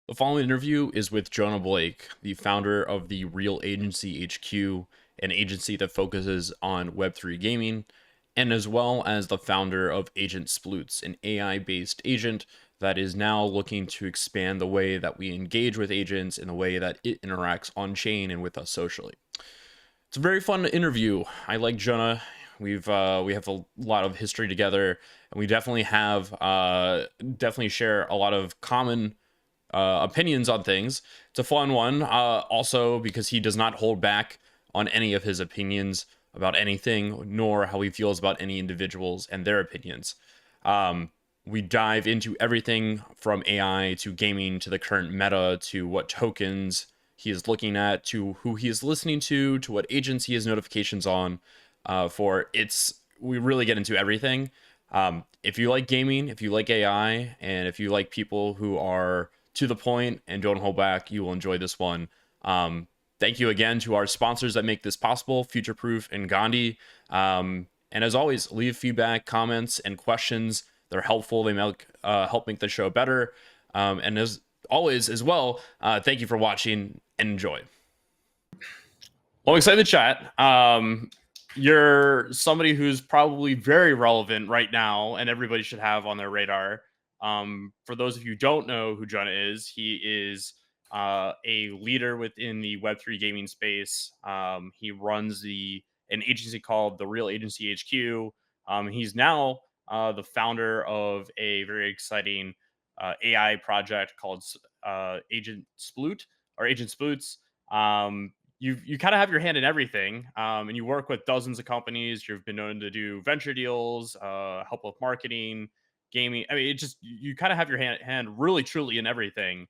The following interview is with Jonah Blake, the founder of the Real Agency HQ, an agency that focuses on Web3 gaming, and as well as the founder of Agent Sploots, an AI based agent that is now looking to expand the way that we engage with agents in the way that it interacts on chain and with us socially. It's a very fun interview. I like Jonah. We have a lot of history together, and we definitely share a lot of common opinions on things. It's a fun one, also because he does not hold back on any of his opinions about anything, nor how he feels about any individuals and their opinions. We dive into everything from AI to gaming to the current meta to what tokens he is looking at to who he is listening to what agents he has notifications on. We really get into everything. If you like gaming, if you like AI, and if you like people who are to the point and don't hold back, you will enjoy this one. Thank you again to our sponsors that make this possible, Futureproof and Gandhi. And as always, leave feedback, comments, and questions. They're helpful. They help make the show better. And as always, as well, thank you for watching and enjoy. Well, I'm excited to chat. You're somebody who's probably very relevant right now, and everybody should have on their radar. For those of you who don't know who Jonah is, he is a leader within the Web3 gaming space. He runs an agency called the Real Agency HQ. He's now the founder of a very exciting AI project called Agent Sploot or Agent Spoots. You kind of have your hand in everything, and you work with dozens of companies. You've been known to do venture deals, help with marketing, gaming. I mean, it just you kind of have your hand really truly in everything.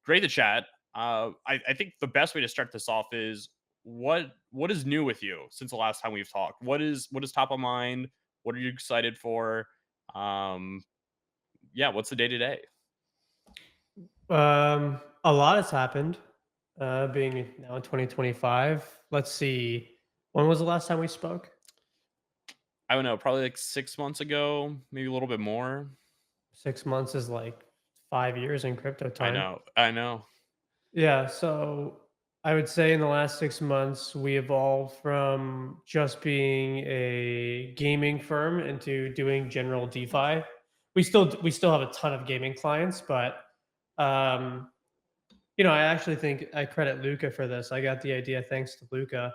Great to chat. I think the best way to start this off is what is new with you since the last time we've talked. What is top of mind? What are you excited for? Um, yeah, what's the day to day? A lot has happened, being now in 2025. Let's see. When was the last time we spoke? I don't know, probably like 6 months ago, maybe a little bit more. 6 months is like 5 years in crypto I time. know, I know. Yeah, so I would say in the last 6 months, we evolved from just being a gaming firm into doing general DeFi. We still have a ton of gaming clients, but, um, I actually think I credit Luca for this. I got the idea thanks to Luca.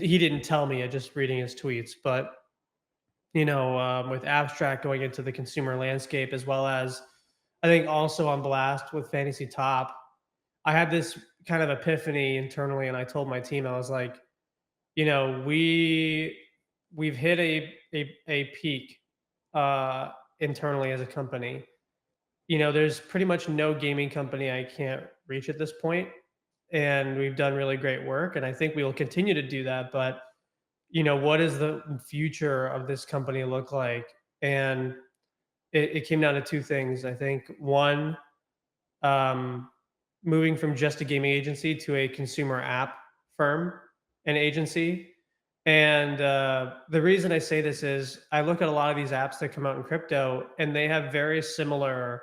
He didn't tell me, just reading his tweets, but with abstract going into the consumer landscape, as well as I think also on blast with Fantasy Top, I had this kind of epiphany internally, and I told my team, I was like, you know, we we've hit a peak internally as a company. There's pretty much no gaming company I can't reach at this point, and we've done really great work, and I think we will continue to do that. But what does the future of this company look like? And it came down to two things. I think one, um, moving from just a gaming agency to a consumer app firm and agency. And the reason I say this is I look at a lot of these apps that come out in crypto, and they have very similar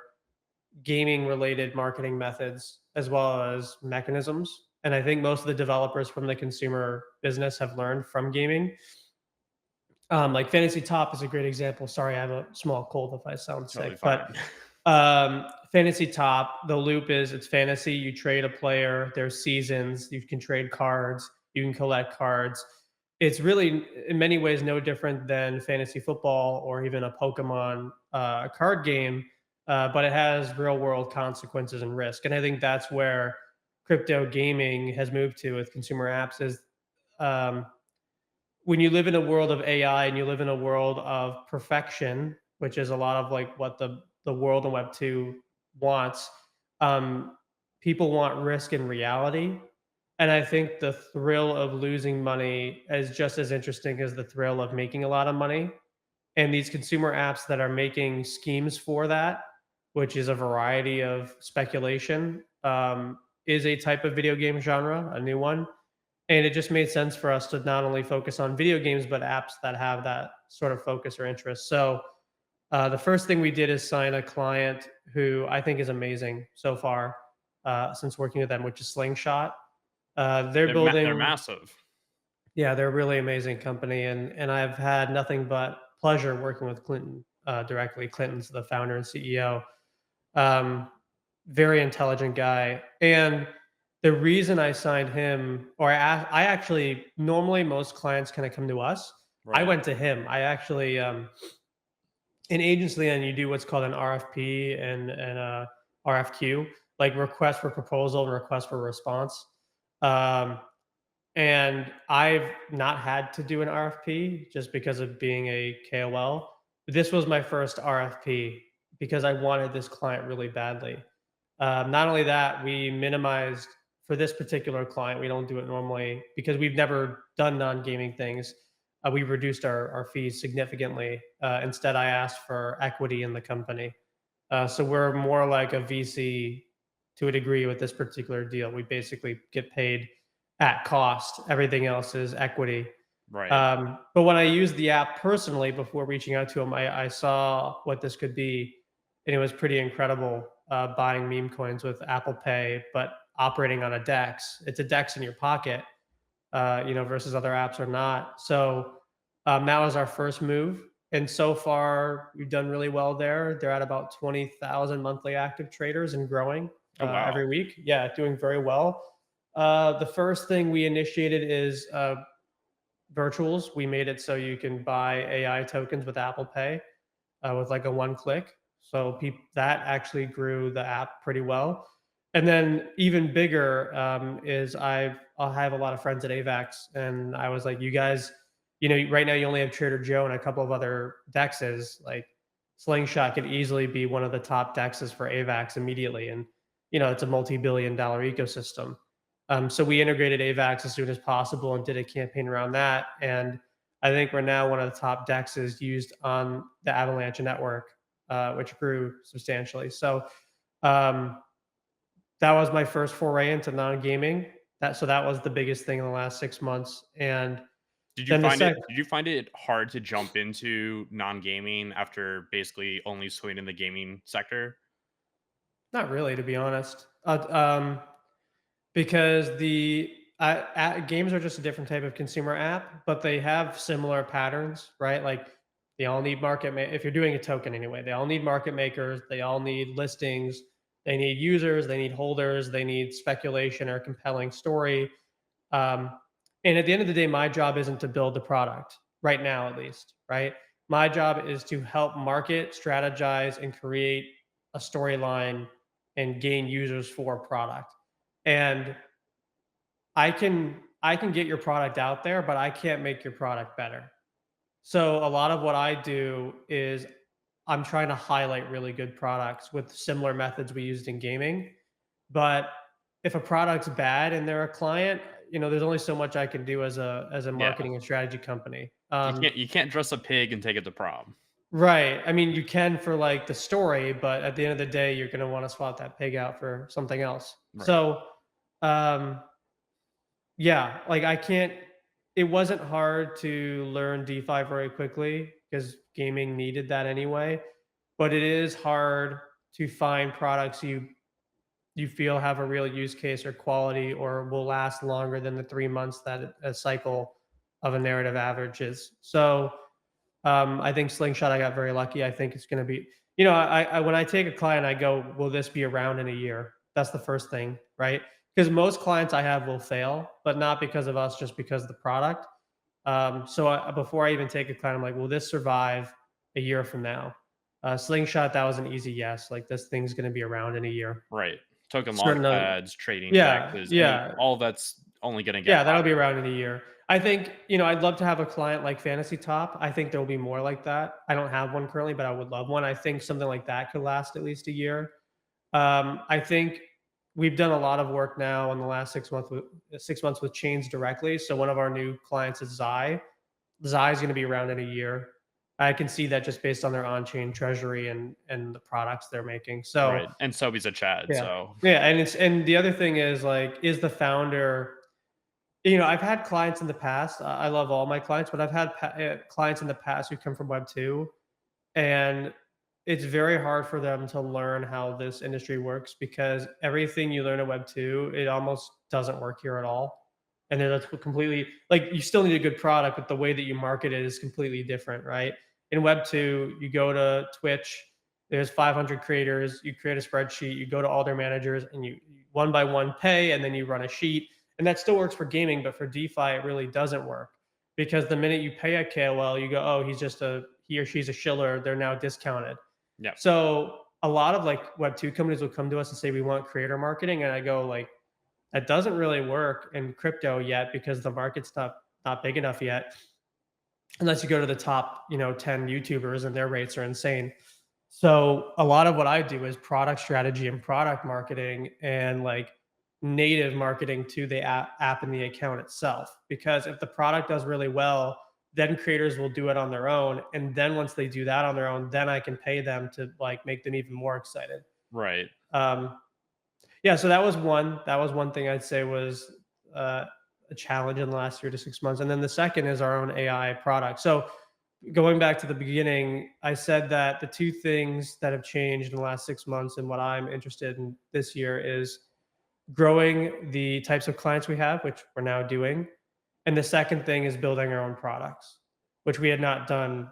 gaming related marketing methods as well as mechanisms. And I think most of the developers from the consumer business have learned from gaming. Like Fantasy Top is a great example. Sorry, I have a small cold if I sound Totally sick, but fine. Fantasy Top, the loop is it's fantasy. You trade a player. There's seasons. You can trade cards. You can collect cards. It's really, in many ways, no different than fantasy football or even a Pokemon card game, but it has real world consequences and risk. And I think that's where crypto gaming has moved to with consumer apps. Is um, when you live in a world of AI and you live in a world of perfection, which is a lot of like what the world in Web 2 wants, um, people want risk in reality. And I think the thrill of losing money is just as interesting as the thrill of making a lot of money. And these consumer apps that are making schemes for that, which is a variety of speculation, is a type of video game genre, a new one. And it just made sense for us to not only focus on video games, but apps that have that sort of focus or interest. So The first thing we did is sign a client who I think is amazing so far, since working with them, which is Slingshot. They're They're building massive. Yeah, they're a really amazing company, and I've had nothing but pleasure working with Clinton, directly. Clinton's the founder and CEO. Um, Very intelligent guy, and the reason I signed him, or I actually normally most clients kinda come to us. I Right. went to him. I actually, in agency, and you do what's called an RFP and a RFQ, like request for proposal and request for response. Um, and I've not had to do an RFP just because of being a KOL. This was my first RFP because I wanted this client really badly. Not only that, we minimized for this particular client. We don't do it normally because we've never done non-gaming things. We reduced our fees significantly. Instead, I asked for equity in the company. So we're more like a VC to a degree with this particular deal. We basically get paid at cost. Everything else is equity. Right. But when I used the app personally before reaching out to him, I saw what this could be, and it was pretty incredible. Buying meme coins with Apple Pay, but operating on a DEX. It's a DEX in your pocket, versus other apps are not. So that was our first move, and so far we've done really well there. They're at about 20,000 monthly active traders and growing Oh wow. every week. Yeah, doing very well. The first thing we initiated is virtuals. We made it so you can buy AI tokens with Apple Pay with like a one click. So that actually grew the app pretty well. And then even bigger is I'll have a lot of friends at AVAX, and I was like, you guys, right now you only have Trader Joe and a couple of other dexes. Like Slingshot could easily be one of the top dexes for AVAX immediately, and it's a multi-billion-dollar ecosystem. So we integrated AVAX as soon as possible and did a campaign around that, and I think we're now one of the top dexes used on the Avalanche network, which grew substantially. So um, that was my first foray into non-gaming. That was the biggest thing in the last 6 months, and then the second, Did you find it hard to jump into non-gaming after basically only swinging in the gaming sector? not really, to be honest, because games are just a different type of consumer app, but they have similar patterns, right? Like they all need if you're doing a token anyway, they all need market makers, they all need listings, they need users, they need holders, they need speculation or compelling story. Um, and at the end of the day, my job isn't to build the product right now, at least, right? My job is to help market, strategize, and create a storyline and gain users for a product. And I can get your product out there, but I can't make your product better. So a lot of what I do is I'm trying to highlight really good products with similar methods we used in gaming. But if a product's bad and they're a client, there's only so much I can do as a Yeah. marketing and strategy company. You can't dress a pig and take it to prom. Right. I mean, you can for like the story, but at the end of the day, you're going to want to swap that pig out for something else. Right. So, um, yeah, like I can't. It wasn't hard to learn DeFi very quickly because gaming needed that anyway. But it is hard to find products you feel have a real use case or quality or will last longer than the 3 months that a cycle of a narrative averages. So I think Slingshot, I got very lucky. I think it's going to be, when I take a client, I go, will this be around in a year? That's the first thing, right? Because most clients I have will fail, but not because of us, just because of the product. Before I even take a client, I'm like, will this survive a year from now? Slingshot, that was an easy yes. Like this thing's going to be around in a year. Right. Token launch Certain, pads, trading yeah, dexes, yeah. all that's only gonna get Yeah, that'll be hotter. around in a year. I think, I'd love to have a client like Fantasy Top. I think there will be more like that. I don't have one currently, but I would love one. I think something like that could last at least a year. I think we've done a lot of work now in the last 6 months with chains directly. So one of our new clients is Zai. Zai is going to be around in a year. I can see that just based on their on-chain treasury and the products they're making. So Right. And Sobe's a Chad, yeah, so yeah, and the other thing is like, is the founder I've had clients in the past. I love all my clients, but I've had clients in the past who come from Web 2, and it's very hard for them to learn how this industry works because everything you learn in Web 2, it almost doesn't work here at all. And they're like completely like you still need a good product, but the way that you market it is completely different, right? In Web 2, you go to Twitch, there's 500 creators, you create a spreadsheet, you go to all their managers and you one by one pay, and then you run a sheet. And that still works for gaming, but for DeFi, it really doesn't work because the minute you pay a KOL, you go, oh, he or she's a shiller. They're now discounted. Yeah. So a lot of like Web 2 companies will come to us and say, we want creator marketing. And I go like, that doesn't really work in crypto yet because the market's not big enough yet. Unless you go to the top, 10 YouTubers and their rates are insane. So a lot of what I do is product strategy and product marketing and like native marketing to the app and the account itself. Because if the product does really well, then creators will do it on their own. And then once they do that on their own, then I can pay them to like make them even more excited. Right. Um, yeah, so that was one thing I'd say was uh, a challenge in the last 3 to 6 months. And then the second is our own AI product. So going back to the beginning, I said that the two things that have changed in the last 6 months and what I'm interested in this year is growing the types of clients we have, which we're now doing. And the second thing is building our own products, which we had not done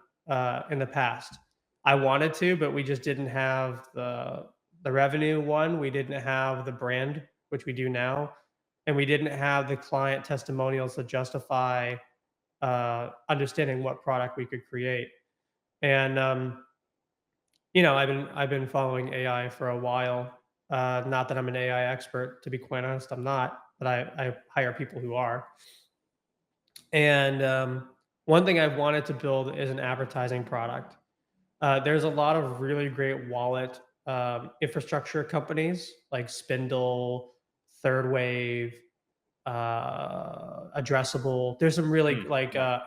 in the past. I wanted to, but we just didn't have the revenue one. We didn't have the brand, which we do now, and we didn't have the client testimonials to justify understanding what product we could create. And I've been following AI for a while. Not that I'm an AI expert, to be quite honest, I'm not, but I hire people who are. And one thing I've wanted to build is an advertising product. There's a lot of really great wallet infrastructure companies like Spindle, Third Wave, Addressable. There's some really like Yeah.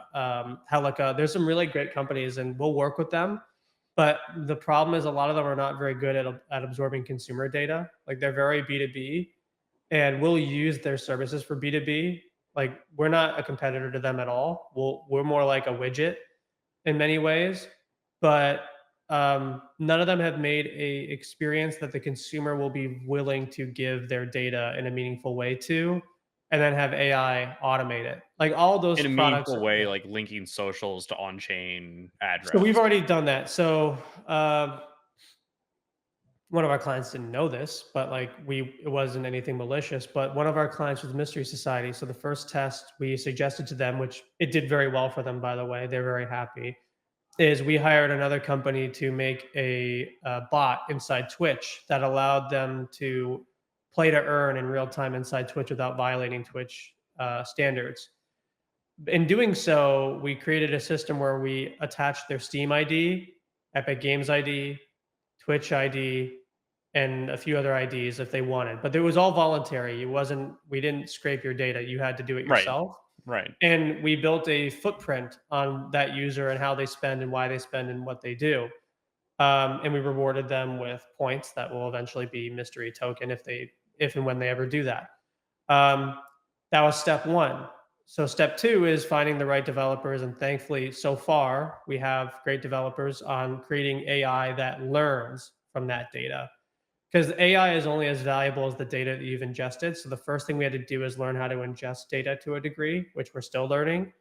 Helica. There's some really great companies, and we'll work with them. But the problem is a lot of them are not very good at absorbing consumer data. Like they're very B2B, and we'll use their services for B2B. Like we're not a competitor to them at all. We're more like a widget in many ways, but none of them have made a experience that the consumer will be willing to give their data in a meaningful way to, and then have AI automate it. Like all those In a products. meaningful way, like linking socials to on-chain So we've address. already done that. So one of our clients didn't know this, but like it wasn't anything malicious. But one of our clients was Mystery Society. So the first test we suggested to them, which it did very well for them, by the way, they're very happy, is we hired another company to make a bot inside Twitch that allowed them to play to earn in real time inside Twitch without violating Twitch standards. In doing so, we created a system where we attached their Steam ID, Epic Games ID, Twitch ID, and a few other IDs if they wanted. But it was all voluntary. We didn't scrape your data. You had to do it Right. yourself. Right. And we built a footprint on that user and how they spend and why they spend and what they do. And we rewarded them with points that will eventually be mystery token if and when they ever do that. Um, that was step one. So step two is finding the right developers, and thankfully, so far we have great developers on creating AI that learns from that data. Because AI is only as valuable as the data that you've ingested. So the first thing we had to do is learn how to ingest data to a degree, which we're still learning.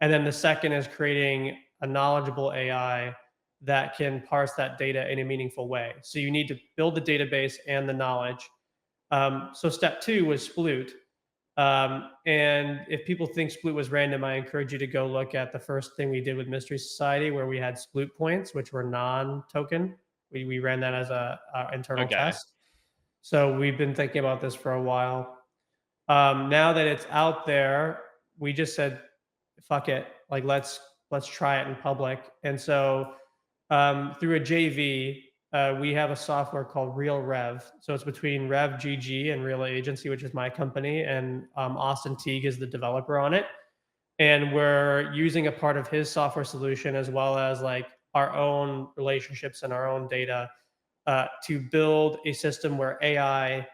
And then the second is creating a knowledgeable AI that can parse that data in a meaningful way. So you need to build the database and the knowledge. So step two was Sploot. And if people think Sploot was random, I encourage you to go look at the first thing we did with Mystery Society, where we had Sploot points, which were non-token. We ran that as a internal Okay. test. So we've been thinking about this for a while. Now that it's out there, we just said, "Fuck it! Like let's try it in public." And so through a JV, we have a software called Real Rev. So it's between Rev GG and Real Agency, which is my company, and Austin Teague is the developer on it. And we're using a part of his software solution as well as like our own relationships and our own data to build a system where AI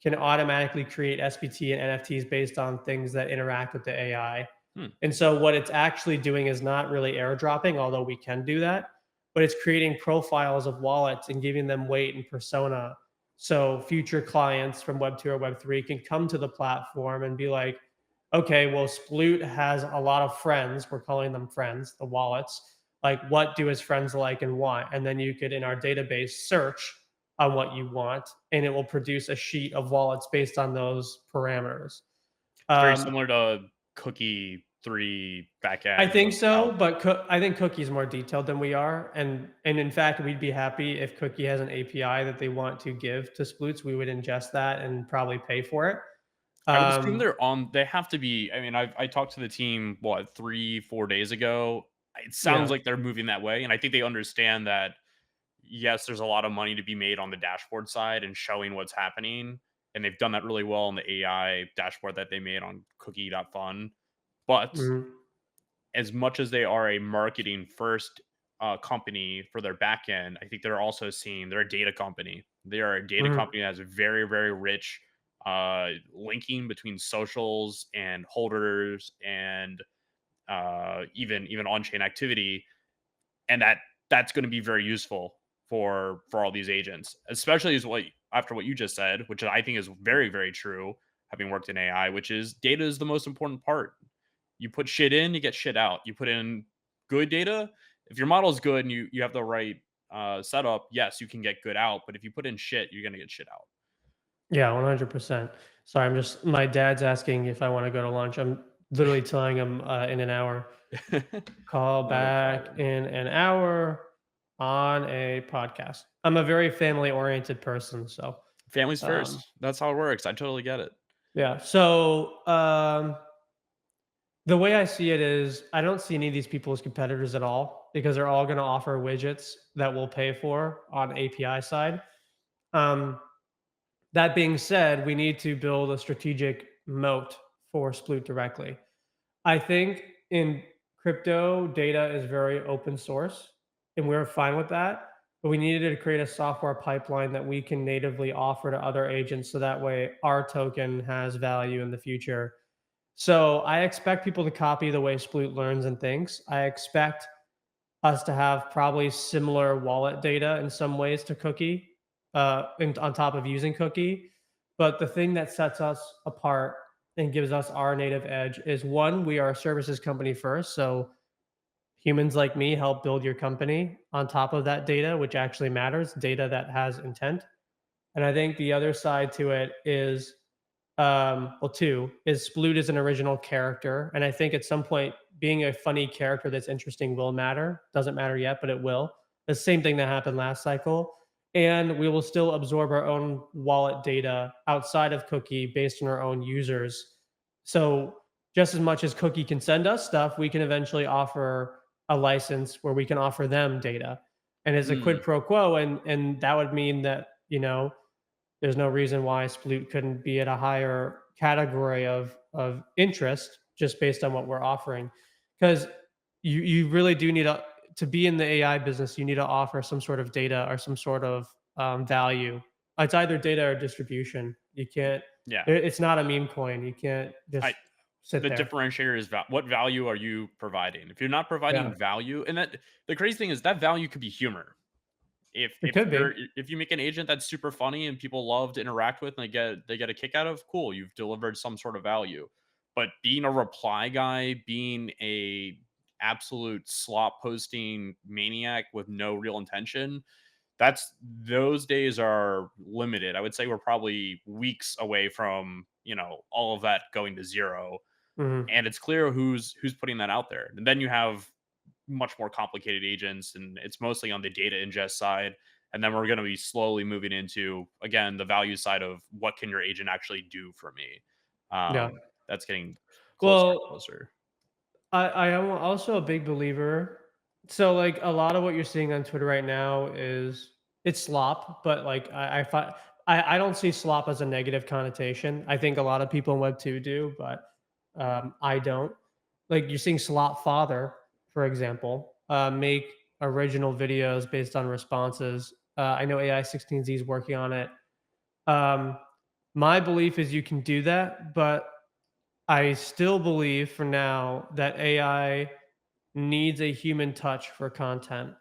can automatically create SBT and NFTs based on things that interact with the AI. Hmm. And so what it's actually doing is not really airdropping, although we can do that. but it's creating profiles of wallets and giving them weight and persona. So future clients from Web 2 or Web 3 can come to the platform and be like, okay, well, Sploot has a lot of friends. We're calling them friends, the wallets. Like, what do his friends like and want? And then you could, in our database, search on what you want, and it will produce a sheet of wallets based on those parameters. It's very Um, similar to Cookie 3 I backend think of how. so, but I think Cookie's more detailed than we are, and in fact, we'd be happy if Cookie has an API that they want to give to Sploots. We would ingest that and probably pay for it. I would assume Um, they have to be. I mean, I talked to the team, what, 3, 4 days ago? It sounds yeah. like they're moving that way, and I think they understand that, yes, there's a lot of money to be made on the dashboard side and showing what's happening, and they've done that really well in the AI dashboard that they made on Cookie.fun. But Mhm, as much as they are a marketing first company for their back end, I think they're also seeing they're a data company. They are a data mhm. company that has a very, very rich linking between socials and holders and even on-chain activity, and that's going to be very useful for all these agents, especially as what after what you just said, which I think is very, very true, having worked in AI, which is data is the most important part. You put shit in, you get shit out. You put in good data. If your model is good and you have the right setup, yes, you can get good out. But if you put in shit, you're gonna get shit out. Yeah, 100%. Sorry, I'm just my dad's asking if I wanna go to lunch. I'm literally telling him, in an hour. Call Not a back problem. in an hour on a podcast. I'm a very family-oriented person, so, Families um, first. That's how it works. I totally get it. yeah. So, the way I see it is I don't see any of these people as competitors at all because they're all gonna offer widgets that we'll pay for on API side. Um, that being said, we need to build a strategic moat for Sploot directly. I think in crypto, data is very open source, and we're fine with that. But we needed to create a software pipeline that we can natively offer to other agents so that way our token has value in the future. So I expect people to copy the way Sploot learns and thinks. I expect us to have probably similar wallet data in some ways to Cookie, on top of using Cookie. But the thing that sets us apart and gives us our native edge is one, we are a services company first. So humans like me help build your company on top of that data, which actually matters, data that has intent. And I think the other side to it is, well, two is Sploot is an original character, and I think at some point being a funny character that's interesting will matter. Doesn't matter yet, but it will. The same thing that happened last cycle, and we will still absorb our own wallet data outside of Cookie based on our own users. So just as much as Cookie can send us stuff, we can eventually offer a license where we can offer them data, and as a quid Mm, pro quo, and that would mean that there's no reason why Sploot couldn't be at a higher category of interest just based on what we're offering. Because you really do need to be in the AI business, you need to offer some sort of data or some sort of value. It's either data or distribution. You can't. yeah. It's not a meme coin. You can't I just sit the there. differentiator is what value are you providing? If you're not Yeah, providing value, and that the crazy thing is that value could be humor. it could be. If you make an agent that's super funny and people love to interact with and they get a kick out of, cool, you've delivered some sort of value. But being a reply guy, being a absolute slop posting maniac with no real intention, that's those days are limited. I would say we're probably weeks away from, all of that going to zero. Mhm. And it's clear who's putting that out there. And then you have much more complicated agents, and it's mostly on the data ingest side. And then we're going to be slowly moving into, again, the value side of what can your agent actually do for me. Yeah. That's getting closer and Well, closer. I am also a big believer. So like a lot of what you're seeing on Twitter right now is it's slop, but like I don't see slop as a negative connotation. I think a lot of people in Web 2 do, but I don't. Like you're seeing Slop Father, for example, make original videos based on responses. I know AI 16Z is working on it. Um, my belief is you can do that, but I still believe for now that AI needs a human touch for content.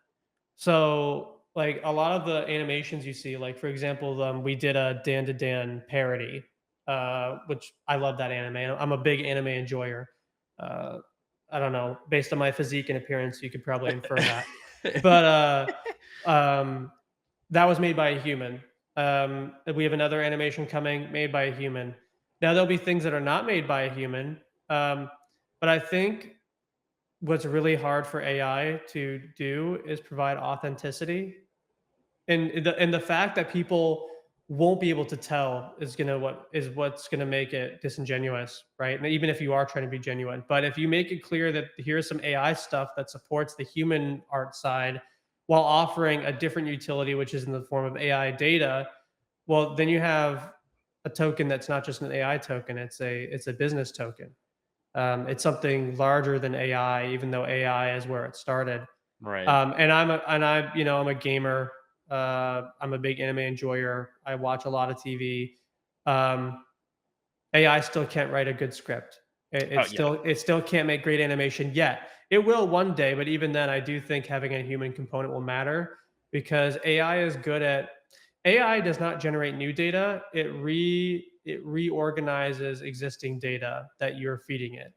So, like a lot of the animations you see, like for example, we did a Dan to Dan parody, which I love that anime. I'm a big anime enjoyer. Uh, I don't know, based on my physique and appearance, you could probably infer that. But um, that was made by a human. We have another animation coming made by a human. Now there'll be things that are not made by a human, but I think what's really hard for AI to do is provide authenticity, and the fact that people won't be able to tell is what's gonna make it disingenuous, right? And even if you are trying to be genuine, but if you make it clear that here's some AI stuff that supports the human art side while offering a different utility, which is in the form of AI data, well, then you have a token that's not just an AI token; it's a business token. It's something larger than AI, even though AI is where it started. Right. I'm a gamer. I'm a big anime enjoyer. I watch a lot of TV. Um, AI still can't write a good script. Oh yeah. It still can't make great animation yet. It will one day, but even then, I do think having a human component will matter because AI does not generate new data. It reorganizes existing data that you're feeding it,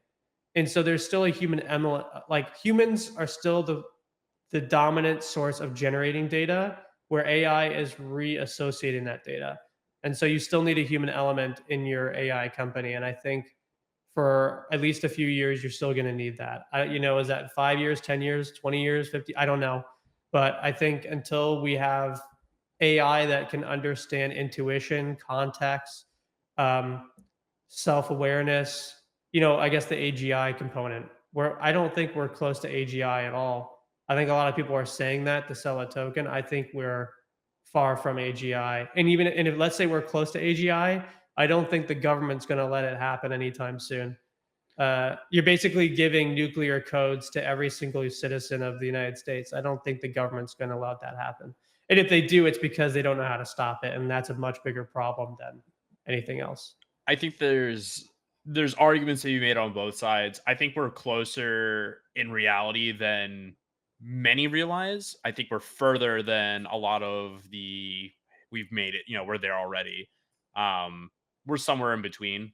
and so there's still a human element. Like humans are still the dominant source of generating data, where AI is reassociating that data. And so you still need a human element in your AI company. And I think for at least a few years, you're still going to need that. Is that 5 years, 10 years, 20 years, 50? I don't know. But I think until we have AI that can understand intuition, context, um, self-awareness, I guess the AGI component, where I don't think we're close to AGI at all. I think a lot of people are saying that to sell a token. I think we're far from AGI. And if let's say we're close to AGI, I don't think the government's going to let it happen anytime soon. You're basically giving nuclear codes to every single citizen of the United States. I don't think the government's going to let that happen. And if they do, it's because they don't know how to stop it, and that's a much bigger problem than anything else. I think there's arguments to be made on both sides. I think we're closer in reality than many realize. I think we're further than a lot of the we've made it, we're there already. Um, we're somewhere in between.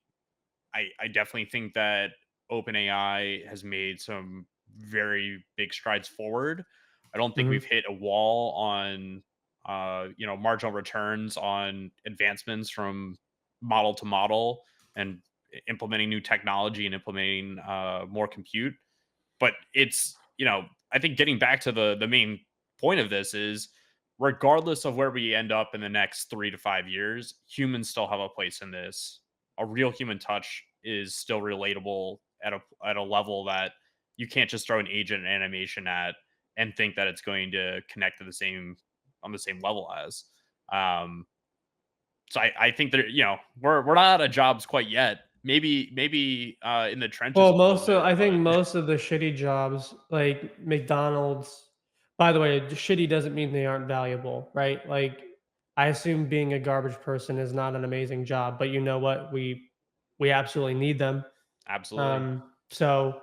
I definitely think that OpenAI has made some very big strides forward. I don't think we've Mhm. hit a wall on marginal returns on advancements from model to model and implementing new technology and implementing more compute. But I think getting back to the main point of this is regardless of where we end up in the next 3 to 5 years, humans still have a place in this. A real human touch is still relatable at a level that you can't just throw an agent animation at and think that it's going to connect to the same on the same level as. Um, so I think that we're not out of jobs quite yet. Maybe in the trenches Well, a little bit, I think but most of the shitty jobs, like McDonald's, by the way, shitty doesn't mean they aren't valuable, right? Like, I assume being a garbage person is not an amazing job, but you know what? We absolutely need them. absolutely. So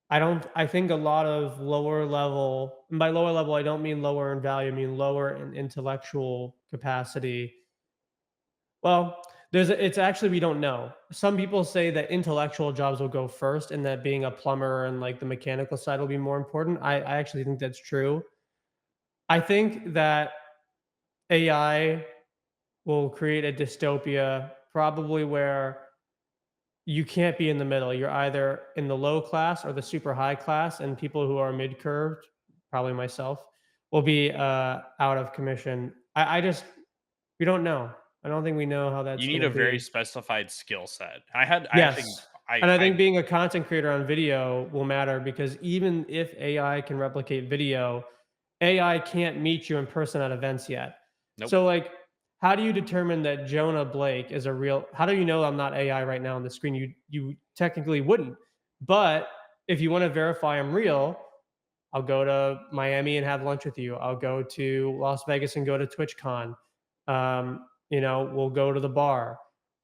I think a lot of lower level, and by lower level, I don't mean lower in value, I mean lower in intellectual capacity. Well, it's actually we don't know. Some people say that intellectual jobs will go first and that being a plumber and like the mechanical side will be more important. I actually think that's true. I think that AI will create a dystopia probably where you can't be in the middle. You're either in the low class or the super high class, and people who are mid curved, probably myself, will be out of commission. I just we don't know. I don't think we know how You that's going need to a very be. specified skill set. I actually Yes, and I I think being a content creator on video will matter because even if AI can replicate video, AI can't meet you in person at events yet. nope. So, like, how do you determine that Jonah Blake is a real how do you know I'm not AI right now on the screen? You technically wouldn't. But if you wanna verify I'm real, I'll go to Miami and have lunch with you. I'll go to Las Vegas and go to TwitchCon. We'll go to the bar.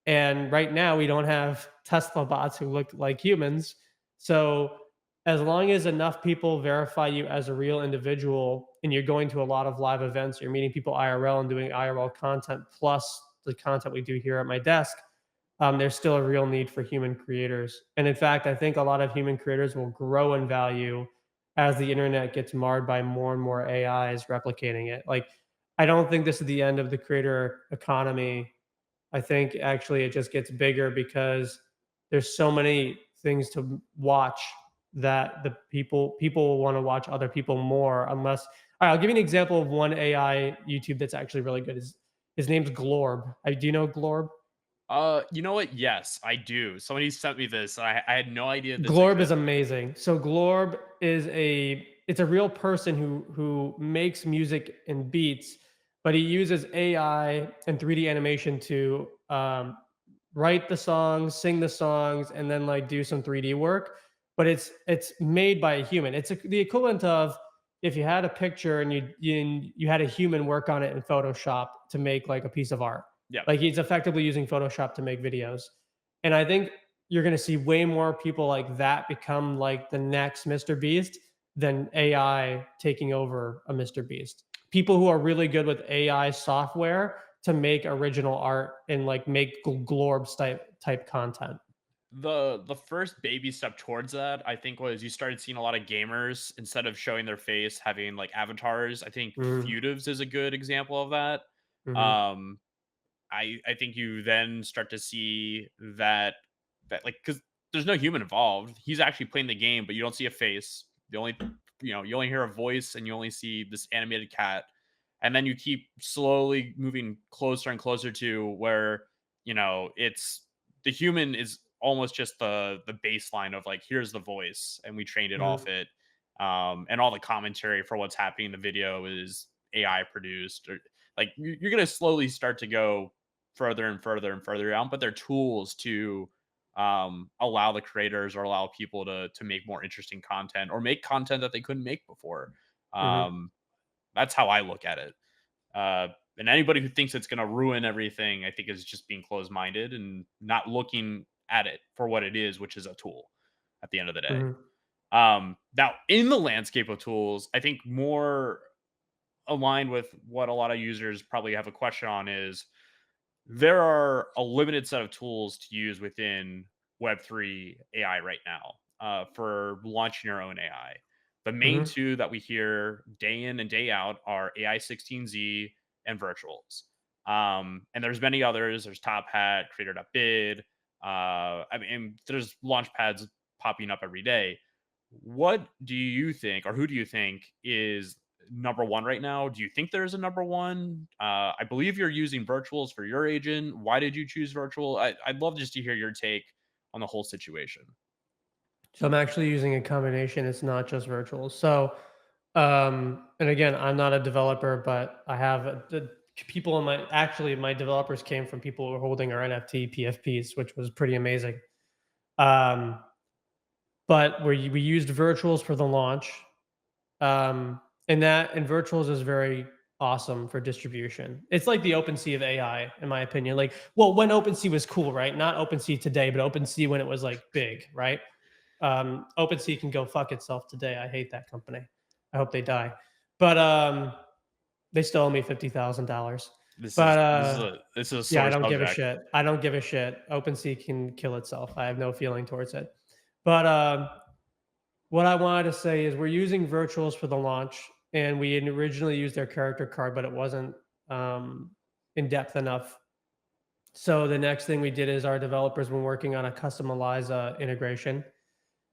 And right now, we don't have Tesla bots who look like humans. So, as long as enough people verify you as a real individual, and you're going to a lot of live events, you're meeting people IRL and doing IRL content plus the content we do here at my desk, there's still a real need for human creators. And in fact, I think a lot of human creators will grow in value as the internet gets marred by more and more AIs replicating it. Like, I don't think this is the end of the creator economy. I think actually it just gets bigger because there's so many things to watch that the people will want to watch other people more unless. All right, I'll give you an example of one AI YouTube that's actually really good. His name's Glorb. Do you know Glorb? You know what? Yes, I do. Somebody sent me this. I had no idea this Glorb is existed. amazing. So Glorb is it's a real person who makes music and beats, but he uses AI and 3D animation to write the songs, sing the songs, and then like do some 3D work. But it's made by a human. It's the equivalent of if you had a picture and you had a human work on it in Photoshop to make like a piece of art. Yeah. Like he's effectively using Photoshop to make videos. And I think you're going to see way more people like that become like the next Mr. Beast than AI taking over a Mr. Beast. People who are really good with AI software to make original art and like make Glorbs type content. The first baby step towards that, I think, was you started seeing a lot of gamers instead of showing their face, having like avatars. I think Mm, Feudivs is a good example of that. mhm, Um, I think you then start to see that like because there's no human involved. He's actually playing the game, but you don't see a face. The only you only hear a voice and you only see this animated cat. And then you keep slowly moving closer and closer to where, it's the human is almost just the baseline of like here's the voice and we trained it off mhm, it. And all the commentary for what's happening in the video is AI produced or like you're gonna slowly start to go further and further and further out, but they're tools to allow the creators or allow people to make more interesting content or make content that they couldn't make before. mhm, Um, that's how I look at it. Uh, and anybody who thinks it's going to ruin everything, I think, is just being closed minded and not looking at it for what it is, which is a tool at the end of the day. mhm, Now, in the landscape of tools, I think more aligned with what a lot of users probably have a question on is there are a limited set of tools to use within Web3 AI right now for launching your own AI. The main mhm, two that we hear day in and day out are AI 16Z and virtuals. And there's many others. There's Top Hat, Creator.bid. I mean, there's launch pads popping up every day. What do you think, or who do you think is number one right now? Do you think there's a number one? I believe you're using virtuals for your agent. Why did you choose virtual? I'd love just to hear your take on the whole situation. So I'm actually using a combination. It's not just virtual. So, and again, I'm not a developer, but I have the people in my actually my developers came from people who were holding our NFT PFPs, which was pretty amazing. Um, but we used virtuals for the launch. And virtuals is very awesome for distribution. It's like the OpenSea of AI, in my opinion. Like, well, when OpenSea was cool, right? Not OpenSea today, but OpenSea when it was like big, right? OpenSea can go fuck itself today. I hate that company. I hope they die. But they still owe me $50,000. This But is this is a this is a yeah, I sore don't give a subject. shit. I don't give a shit. OpenSea can kill itself. I have no feeling towards it. But what I wanted to say is we're using virtuals for the launch, and we had originally used their character card, but it wasn't in depth enough. So the next thing we did is our developers been working on a custom ELIZA integration.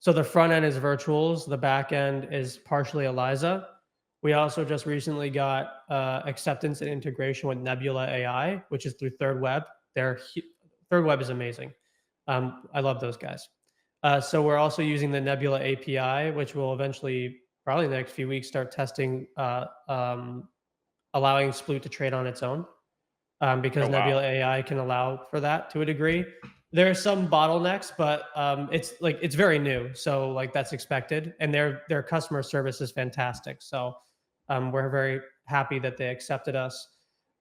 So the front end is virtuals, the back end is partially ELIZA. We also just recently got acceptance and integration with Nebula AI, which is through Third Web. Third Web is amazing. I love those guys. So we're also using the Nebula API, which will eventually, probably in the next few weeks, start testing, allowing Sploot to trade on its own, because Oh wow. Nebula AI can allow for that to a degree. There are some bottlenecks, but it's very new, so like that's expected, and their customer service is fantastic. So we're very happy that they accepted us,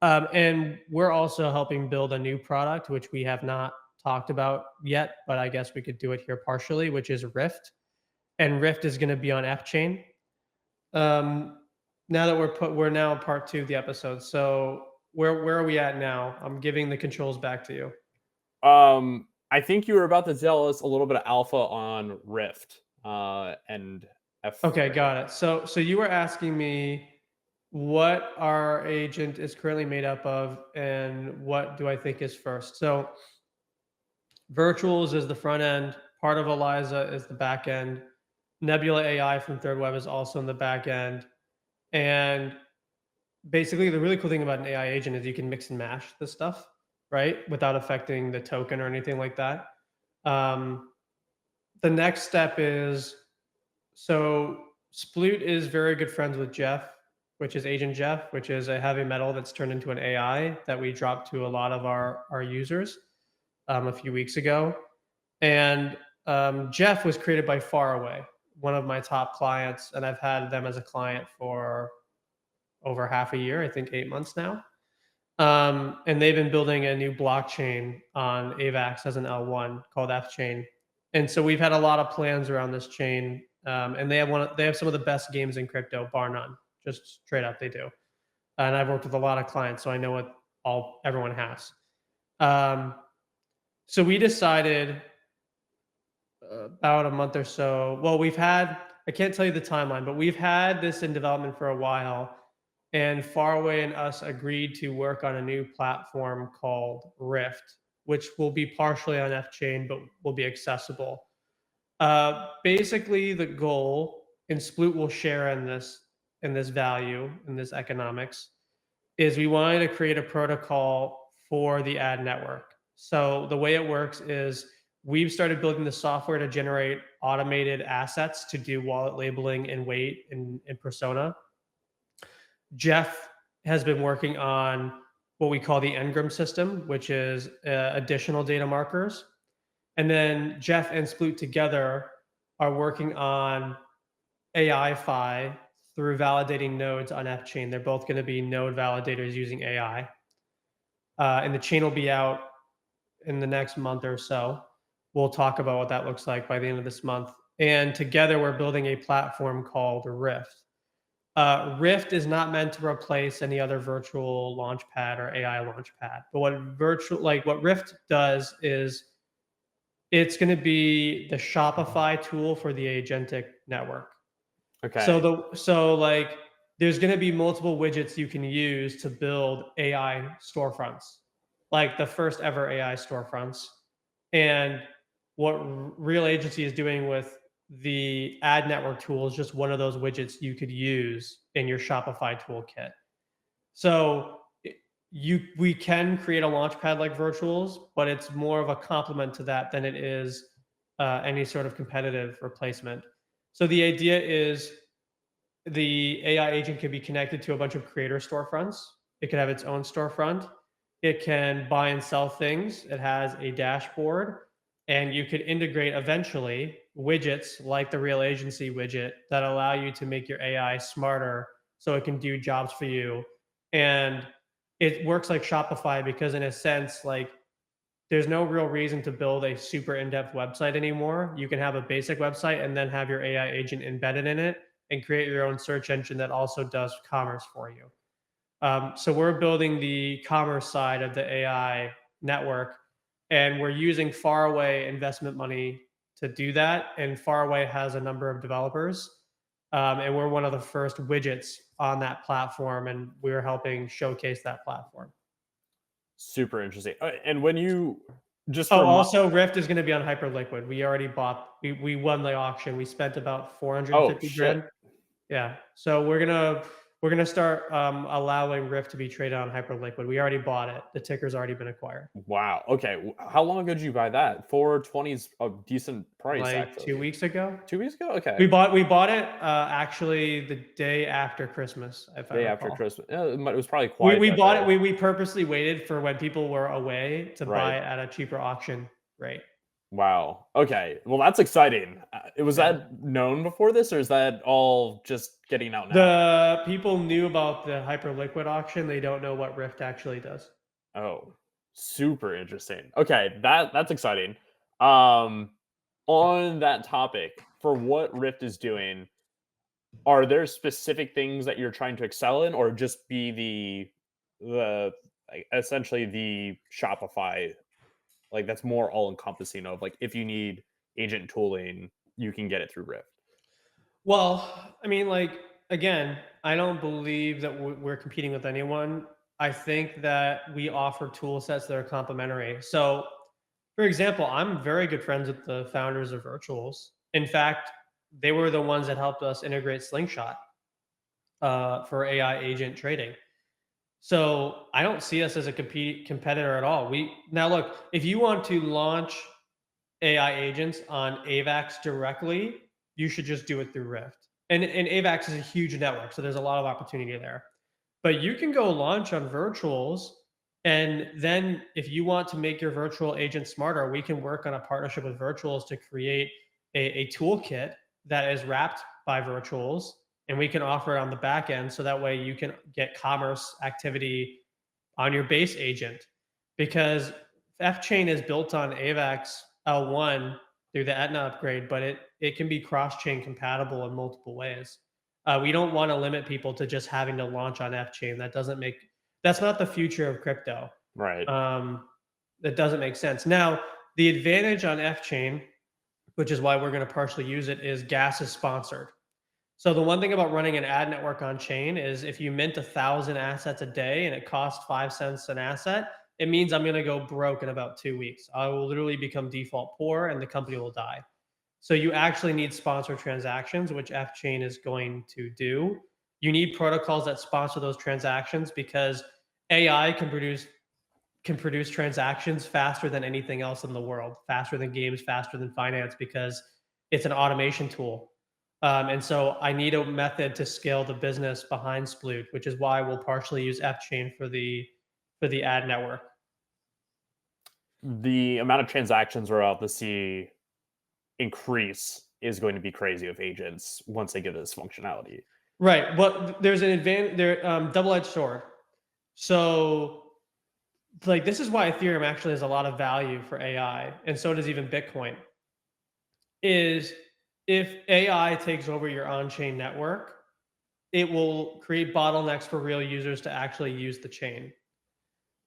and we're also helping build a new product which we have not talked about yet, but I guess we could do it here partially, which is Rift, and Rift is going to be on F Chain. Um, now that we're now in part 2 of the episode. So where are we at now? I'm giving the controls back to you. I think you were about to tell us a little bit of alpha on Rift, and F. Okay, got it. So you were asking me what our agent is currently made up of and what do I think is first. So virtuals is the front end, part of Eliza is the back end. Nebula AI from Third Web is also in the back end. And basically, the really cool thing about an AI agent is you can mix and mash the stuff, right? Without affecting the token or anything like that. Um, the next step is so Sploot is very good friends with Jeff, which is Agent Jeff, which is a heavy metal that's turned into an AI that we dropped to a lot of our users a few weeks ago. And Jeff was created by Faraway, one of my top clients, and I've had them as a client for over half a year, I think 8 months now. And they've been building a new blockchain on AVAX as an L1 called F Chain. And so we've had a lot of plans around this chain. And they have some of the best games in crypto, bar none. Just straight up, they do. And I've worked with a lot of clients, so I know what everyone has. Um, so we decided about a month or so. Well, I can't tell you the timeline, but we've had this in development for a while. And Faraway and us agreed to work on a new platform called Rift, which will be partially on F Chain, but will be accessible. Basically, the goal, and Sploot will share in this value, in this economics, is we wanted to create a protocol for the ad network. So the way it works is we've started building the software to generate automated assets to do wallet labeling and weight and persona. Jeff has been working on what we call the Engram system, which is additional data markers. And then Jeff and Sploot together are working on AI-Fi through validating nodes on F chain. They're both going to be node validators using AI. And the chain will be out in the next month or so. We'll talk about what that looks like by the end of this month. And together, we're building a platform called Rift. Rift is not meant to replace any other virtual launchpad or AI launchpad. But what Rift does is it's going to be the Shopify tool for the agentic network. Okay. So there's going to be multiple widgets you can use to build AI storefronts, like the first ever AI storefronts. And what Real Agency is doing with the ad network tool is just one of those widgets you could use in your Shopify toolkit. So we can create a launchpad like virtuals, but it's more of a complement to that than it is any sort of competitive replacement. So the idea is the AI agent can be connected to a bunch of creator storefronts. It could have its own storefront. It can buy and sell things. It has a dashboard, and you could integrate eventually widgets like the Real Agency widget that allow you to make your AI smarter so it can do jobs for you. And it works like Shopify because in a sense, like there's no real reason to build a super in-depth website anymore. You can have a basic website and then have your AI agent embedded in it and create your own search engine that also does commerce for you. So we're building the commerce side of the AI network, and we're using Faraway investment money to do that. And Faraway has a number of developers, and we're one of the first widgets on that platform, and we're helping showcase that platform. Super interesting. And when you just Oh, for my, also Rift is going to be on Hyperliquid. We already bought. We won the auction. We spent about oh 450 shit. grand. Yeah. So we're gonna start allowing Rift to be traded on Hyperliquid. We already bought it. The ticker's already been acquired. Wow. Okay. How long ago did you buy that? 420 is a decent price, Like actually. 2 weeks ago. 2 weeks ago. Okay. We bought it actually the day after Christmas, if I Day after recall. Christmas. Yeah, it was probably We quiet we that bought it. day. We purposely waited for when people were away to Right. buy it at a cheaper auction rate. Wow. Okay. Well, that's exciting. Was Yeah. that known before this, or is that all just getting out now? The people knew about the Hyperliquid auction. They don't know what Rift actually does. Oh, super interesting. Okay, that's exciting. Um, on that topic, for what Rift is doing, Are there specific things that you're trying to excel in, or just be the like, essentially the Shopify, like, that's more all encompassing of, like, if you need agent tooling, you can get it through Rift? Well, I mean, like, again, I don't believe that we're competing with anyone. I think that we offer tool sets that are complementary. So, for example, I'm very good friends with the founders of Virtuals. In fact, they were the ones that helped us integrate Slingshot for AI agent trading. So I don't see us as a competitor at all. We now look, if you want to launch AI agents on AVAX directly, you should just do it through Rift. And AVAX is a huge network, so there's a lot of opportunity there. But you can go launch on virtuals, and then if you want to make your virtual agent smarter, we can work on a partnership with virtuals to create a toolkit that is wrapped by virtuals, and we can offer it on the back end so that way you can get commerce activity on your base agent, because F-Chain is built on AVAX L1 through the Etna upgrade, but it can be cross-chain compatible in multiple ways. We don't want to limit people to just having to launch on F-Chain. That's not the future of crypto. Right. Um, that doesn't make sense. Now, the advantage on F-Chain, which is why we're going to partially use it, is gas is sponsored. So the one thing about running an ad network on chain is if you mint 1,000 assets a day and it costs 5 cents an asset, it means I'm going to go broke in about 2 weeks. I will literally become default poor and the company will die. So you actually need sponsored transactions, which F Chain is going to do. You need protocols that sponsor those transactions because AI can produce transactions faster than anything else in the world, faster than games, faster than finance, because it's an automation tool. And so I need a method to scale the business behind Sploot, which is why we'll partially use F-Chain for the ad network. The amount of transactions we're about to see increase is going to be crazy with agents once they get this functionality. Right. But there's an advantage there, double-edged sword. So like this is why Ethereum actually has a lot of value for AI, and so does even Bitcoin. Is if AI takes over your on-chain network, it will create bottlenecks for real users to actually use the chain.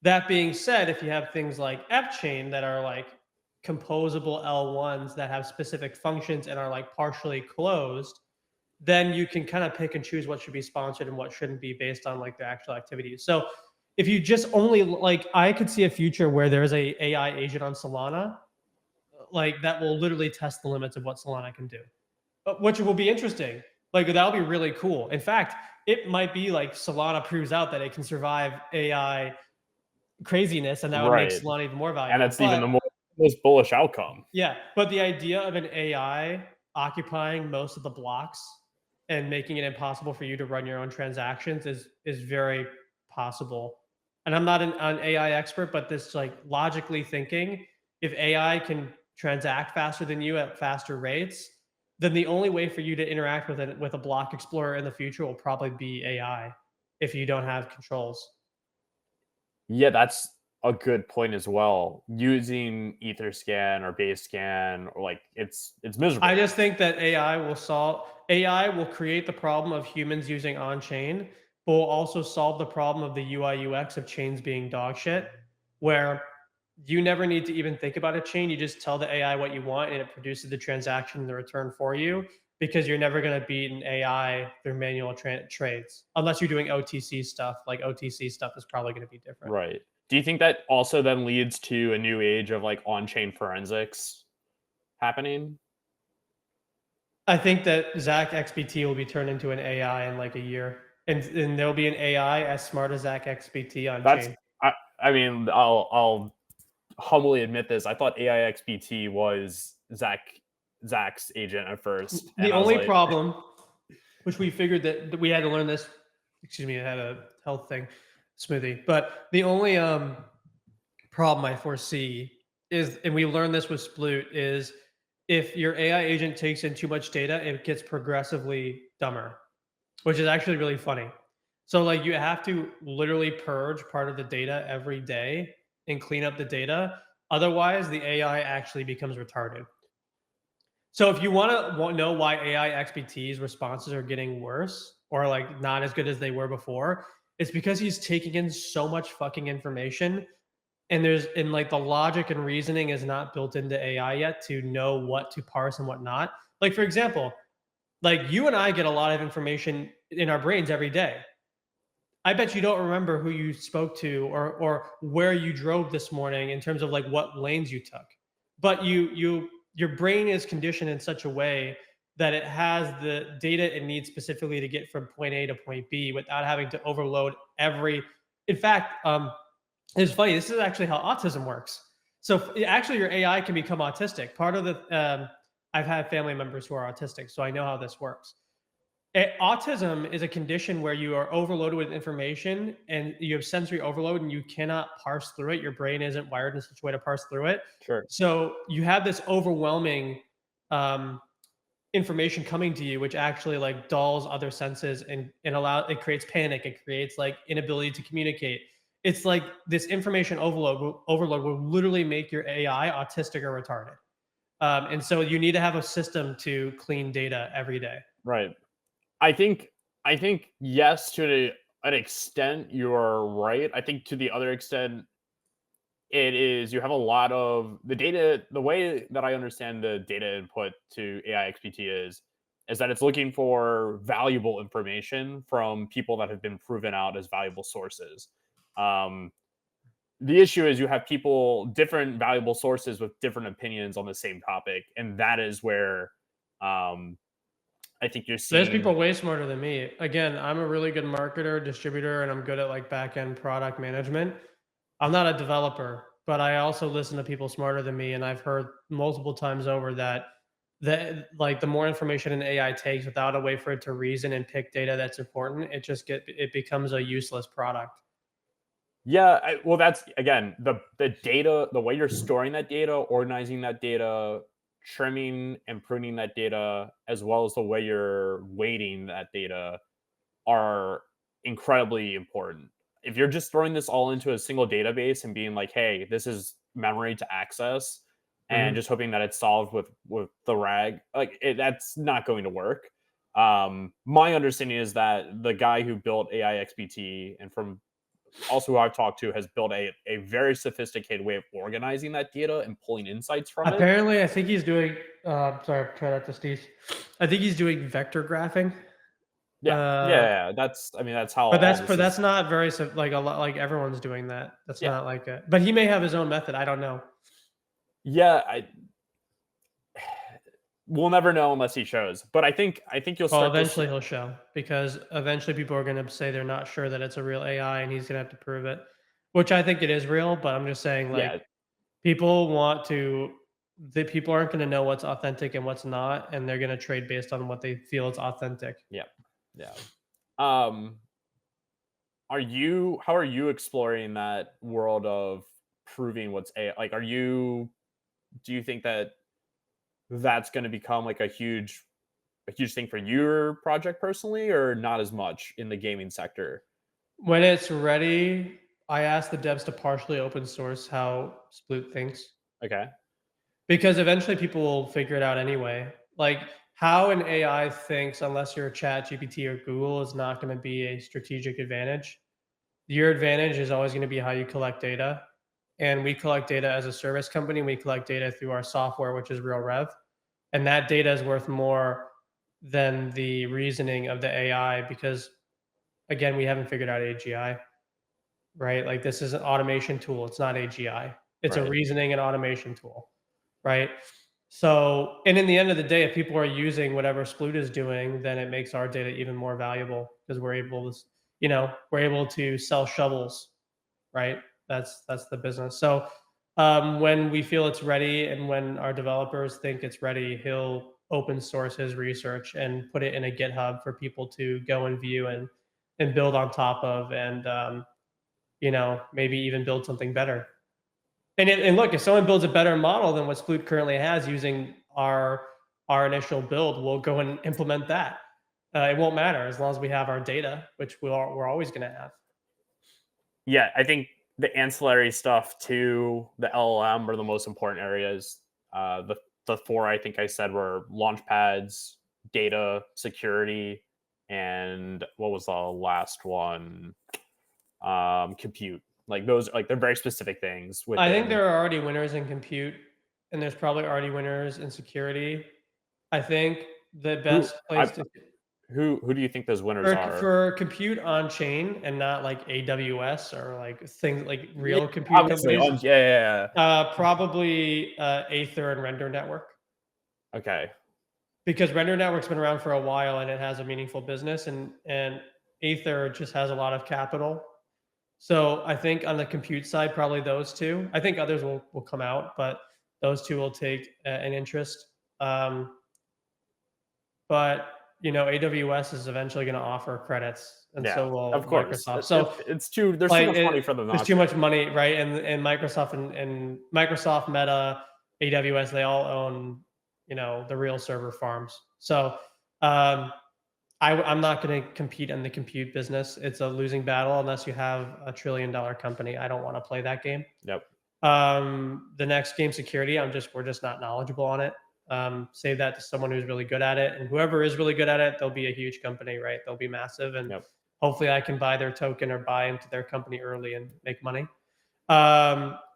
That being said, if you have things like F-Chain that are like composable L1s that have specific functions and are like partially closed, then you can kind of pick and choose what should be sponsored and what shouldn't be based on like the actual activities. So if you just only like, I could see a future where there's a AI agent on Solana, like that will literally test the limits of what Solana can do, which will be interesting. Like that'll be really cool. In fact, it might be like Solana proves out that it can survive AI craziness, and that would make Right. Solana even more And valuable. it's even But the most bullish outcome. yeah, but the idea of an AI occupying most of the blocks and making it impossible for you to run your own transactions is very possible. And I'm not an AI expert, but this like logically thinking, if AI can transact faster than you at faster rates, then the only way for you to interact with a block explorer in the future will probably be AI if you don't have controls. Yeah, that's a good point as well. Using Etherscan or Basescan, or like it's I miserable. just think that AI will create the problem of humans using on chain, but will also solve the problem of the UI UX of chains being dog shit, where you never need to even think about a chain. You just tell the AI what you want and it produces the transaction in the return for you, because you're never going to beat an AI through manual trades unless you're doing OTC stuff. Like OTC stuff is probably going to be different. Right. Do you think that also then leads to a new age of like on-chain forensics happening? I think that Zach XBT will be turned into an AI in like a year, and there'll be an AI as smart as Zach XBT on That's chain. I mean, I'll humbly admit this. I thought AIXBT was Zach's agent at first, The and I was only like, problem, which we figured that we had to learn this. Excuse me, I had a health thing, smoothie. But the only problem I foresee is, and we learned this with Sploot, is if your AI agent takes in too much data, it gets progressively dumber, which is actually really funny. So like you have to literally purge part of the data every day and clean up the data. Otherwise, the AI actually becomes retarded. So if you want to know why AI XPT's responses are getting worse or like not as good as they were before, it's because he's taking in so much fucking information, and like the logic and reasoning is not built into AI yet to know what to parse and what not. Like for example, like you and I get a lot of information in our brains every day. I bet you don't remember who you spoke to or where you drove this morning in terms of like what lanes you took. But your brain is conditioned in such a way that it has the data it needs specifically to get from point A to point B without having to overload every. In fact, it's funny. This is actually how autism works. So actually, your AI can become autistic. Part of the I've had family members who are autistic, so I know how this works. Autism is a condition where you are overloaded with information and you have sensory overload and you cannot parse through it. Your brain isn't wired in such a way to parse through it. Sure. So you have this overwhelming um, information coming to you, which actually like dulls other senses and it creates panic. It creates like inability to communicate. It's like this information overload will literally make your AI autistic or retarded. And so you need to have a system to clean data every day. Right. I think I think yes, to an extent you're right. I think to the other extent it is you have a lot of the data. The way that I understand the data input to AI XPT is that it's looking for valuable information from people that have been proven out as valuable sources. Um, the issue is you have people different valuable sources with different opinions on the same topic, and that is where um, I think you're There's people seeing. way smarter than me. Again, I'm a really good marketer, distributor, and I'm good at like back end product management. I'm not a developer, but I also listen to people smarter than me, and I've heard multiple times over that like the more information an AI takes without a way for it to reason and pick data that's important, it becomes a useless product. Yeah, well, that's again the data, the way you're storing that data, organizing that data, trimming and pruning that data, as well as the way you're weighting that data are incredibly important. If you're just throwing this all into a single database and being like, "Hey, this is memory to access," and Mhm. just hoping that it's solved with the RAG, that's not going to work. My understanding is that the guy who built AI XPT, and from also who I've talked to, has built a very sophisticated way of organizing that data and pulling insights from it. Apparently, I think he's doing. Sorry, try that to Steve. I think he's doing vector graphing. Yeah, Uh, yeah. That's how all this But that's is. not very like a lot like everyone's doing that. That's Yeah, not like a but he may have his own method, I don't know. yeah. I We'll never know unless he shows. But I think you'll Well, start to see. eventually he'll show because eventually people are gonna say they're not sure that it's a real AI and he's gonna have to prove it, which I think it is real, but I'm just saying, like, Yeah, people want to the people aren't gonna know what's authentic and what's not, and they're gonna trade based on what they feel is authentic. yeah, yeah. Um, how are you exploring that world of proving what's a like? Do you think that that's going to become like a huge thing for your project personally, or not as much in the gaming sector? When it's ready, I ask the devs to partially open source how Sploot thinks. Okay. Because eventually people will figure it out anyway. Like how an AI thinks, unless you're a Chat GPT or Google, is not going to be a strategic advantage. Your advantage is always going to be how you collect data. And we collect data as a service company. We collect data through our software, which is Real Rev. And that data is worth more than the reasoning of the AI because, again, we haven't figured out AGI, right? Like this is an automation tool. It's not AGI. It's a Right. reasoning and automation tool, right? So, and in the end of the day, if people are using whatever Sploot is doing, then it makes our data even more valuable because we're able to, we're able to sell shovels, right? That's the business. So, when we feel it's ready, and when our developers think it's ready, he'll open source his research and put it in a GitHub for people to go and view and build on top of, and maybe even build something better. And look, if someone builds a better model than what Sploot currently has using our initial build, we'll go and implement that. It won't matter as long as we have our data, which we're always going to have. Yeah, I think the ancillary stuff to the LLM are the most important areas. the four I think I said were launch pads, data, security, and what was the last one? Compute. Like those, like they're very specific things I think within. there are already winners in compute, and there's probably already winners in security. I think the Who best place I to who do you think those winners are? for compute on chain and not like AWS or like things like Yeah, real compute obviously. companies, Yeah. probably Aether and Render Network. Okay. Because Render Network's been around for a while and it has a meaningful business, and Aether just has a lot of capital. So I think on the compute side, probably those two. I think others will come out, but those two will take an interest. Um, but AWS is eventually going to offer credits, and Yeah. so Of will course. Microsoft. So It's too. There's too like much money for them there's not too to. much money, right? And Microsoft and Microsoft, Meta, AWS, they all own the real server farms. So um, I'm not going to compete in the compute business. It's a losing battle unless you have $1 trillion company. I don't want to play that game. Yep. The next game, security, we're just not knowledgeable on it. Save that to someone who's really good at it, and whoever is really good at it, they'll be a huge company, right? They'll be massive, and Yep. hopefully I can buy their token or buy into their company early and make money.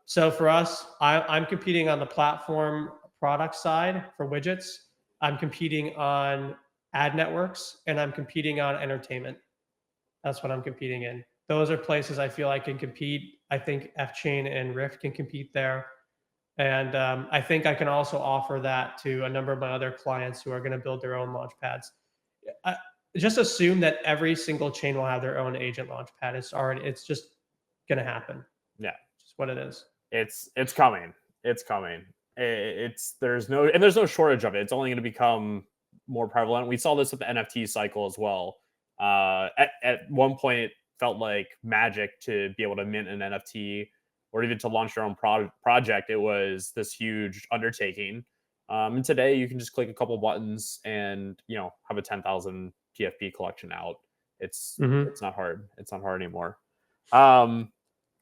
So for us, I'm competing on the platform product side for widgets. I'm competing on ad networks, and I'm competing on entertainment. That's what I'm competing in. Those are places I feel I can compete. I think F-Chain and Rift can compete there. And I think I can also offer that to a number of my other clients who are going to build their own launch pads. I, just assume that every single chain will have their own agent launch pad. It's just going to happen. Yeah. Just what it is. It's coming. It's coming. There's no shortage of it. It's only going to become more prevalent. We saw this with the NFT cycle as well. At one point, it felt like magic to be able to mint an NFT or even to launch your own project. It was this huge undertaking. And today, you can just click a couple buttons and have a 10,000 TFP collection out. It's Mm-hmm. it's not hard. It's not hard anymore.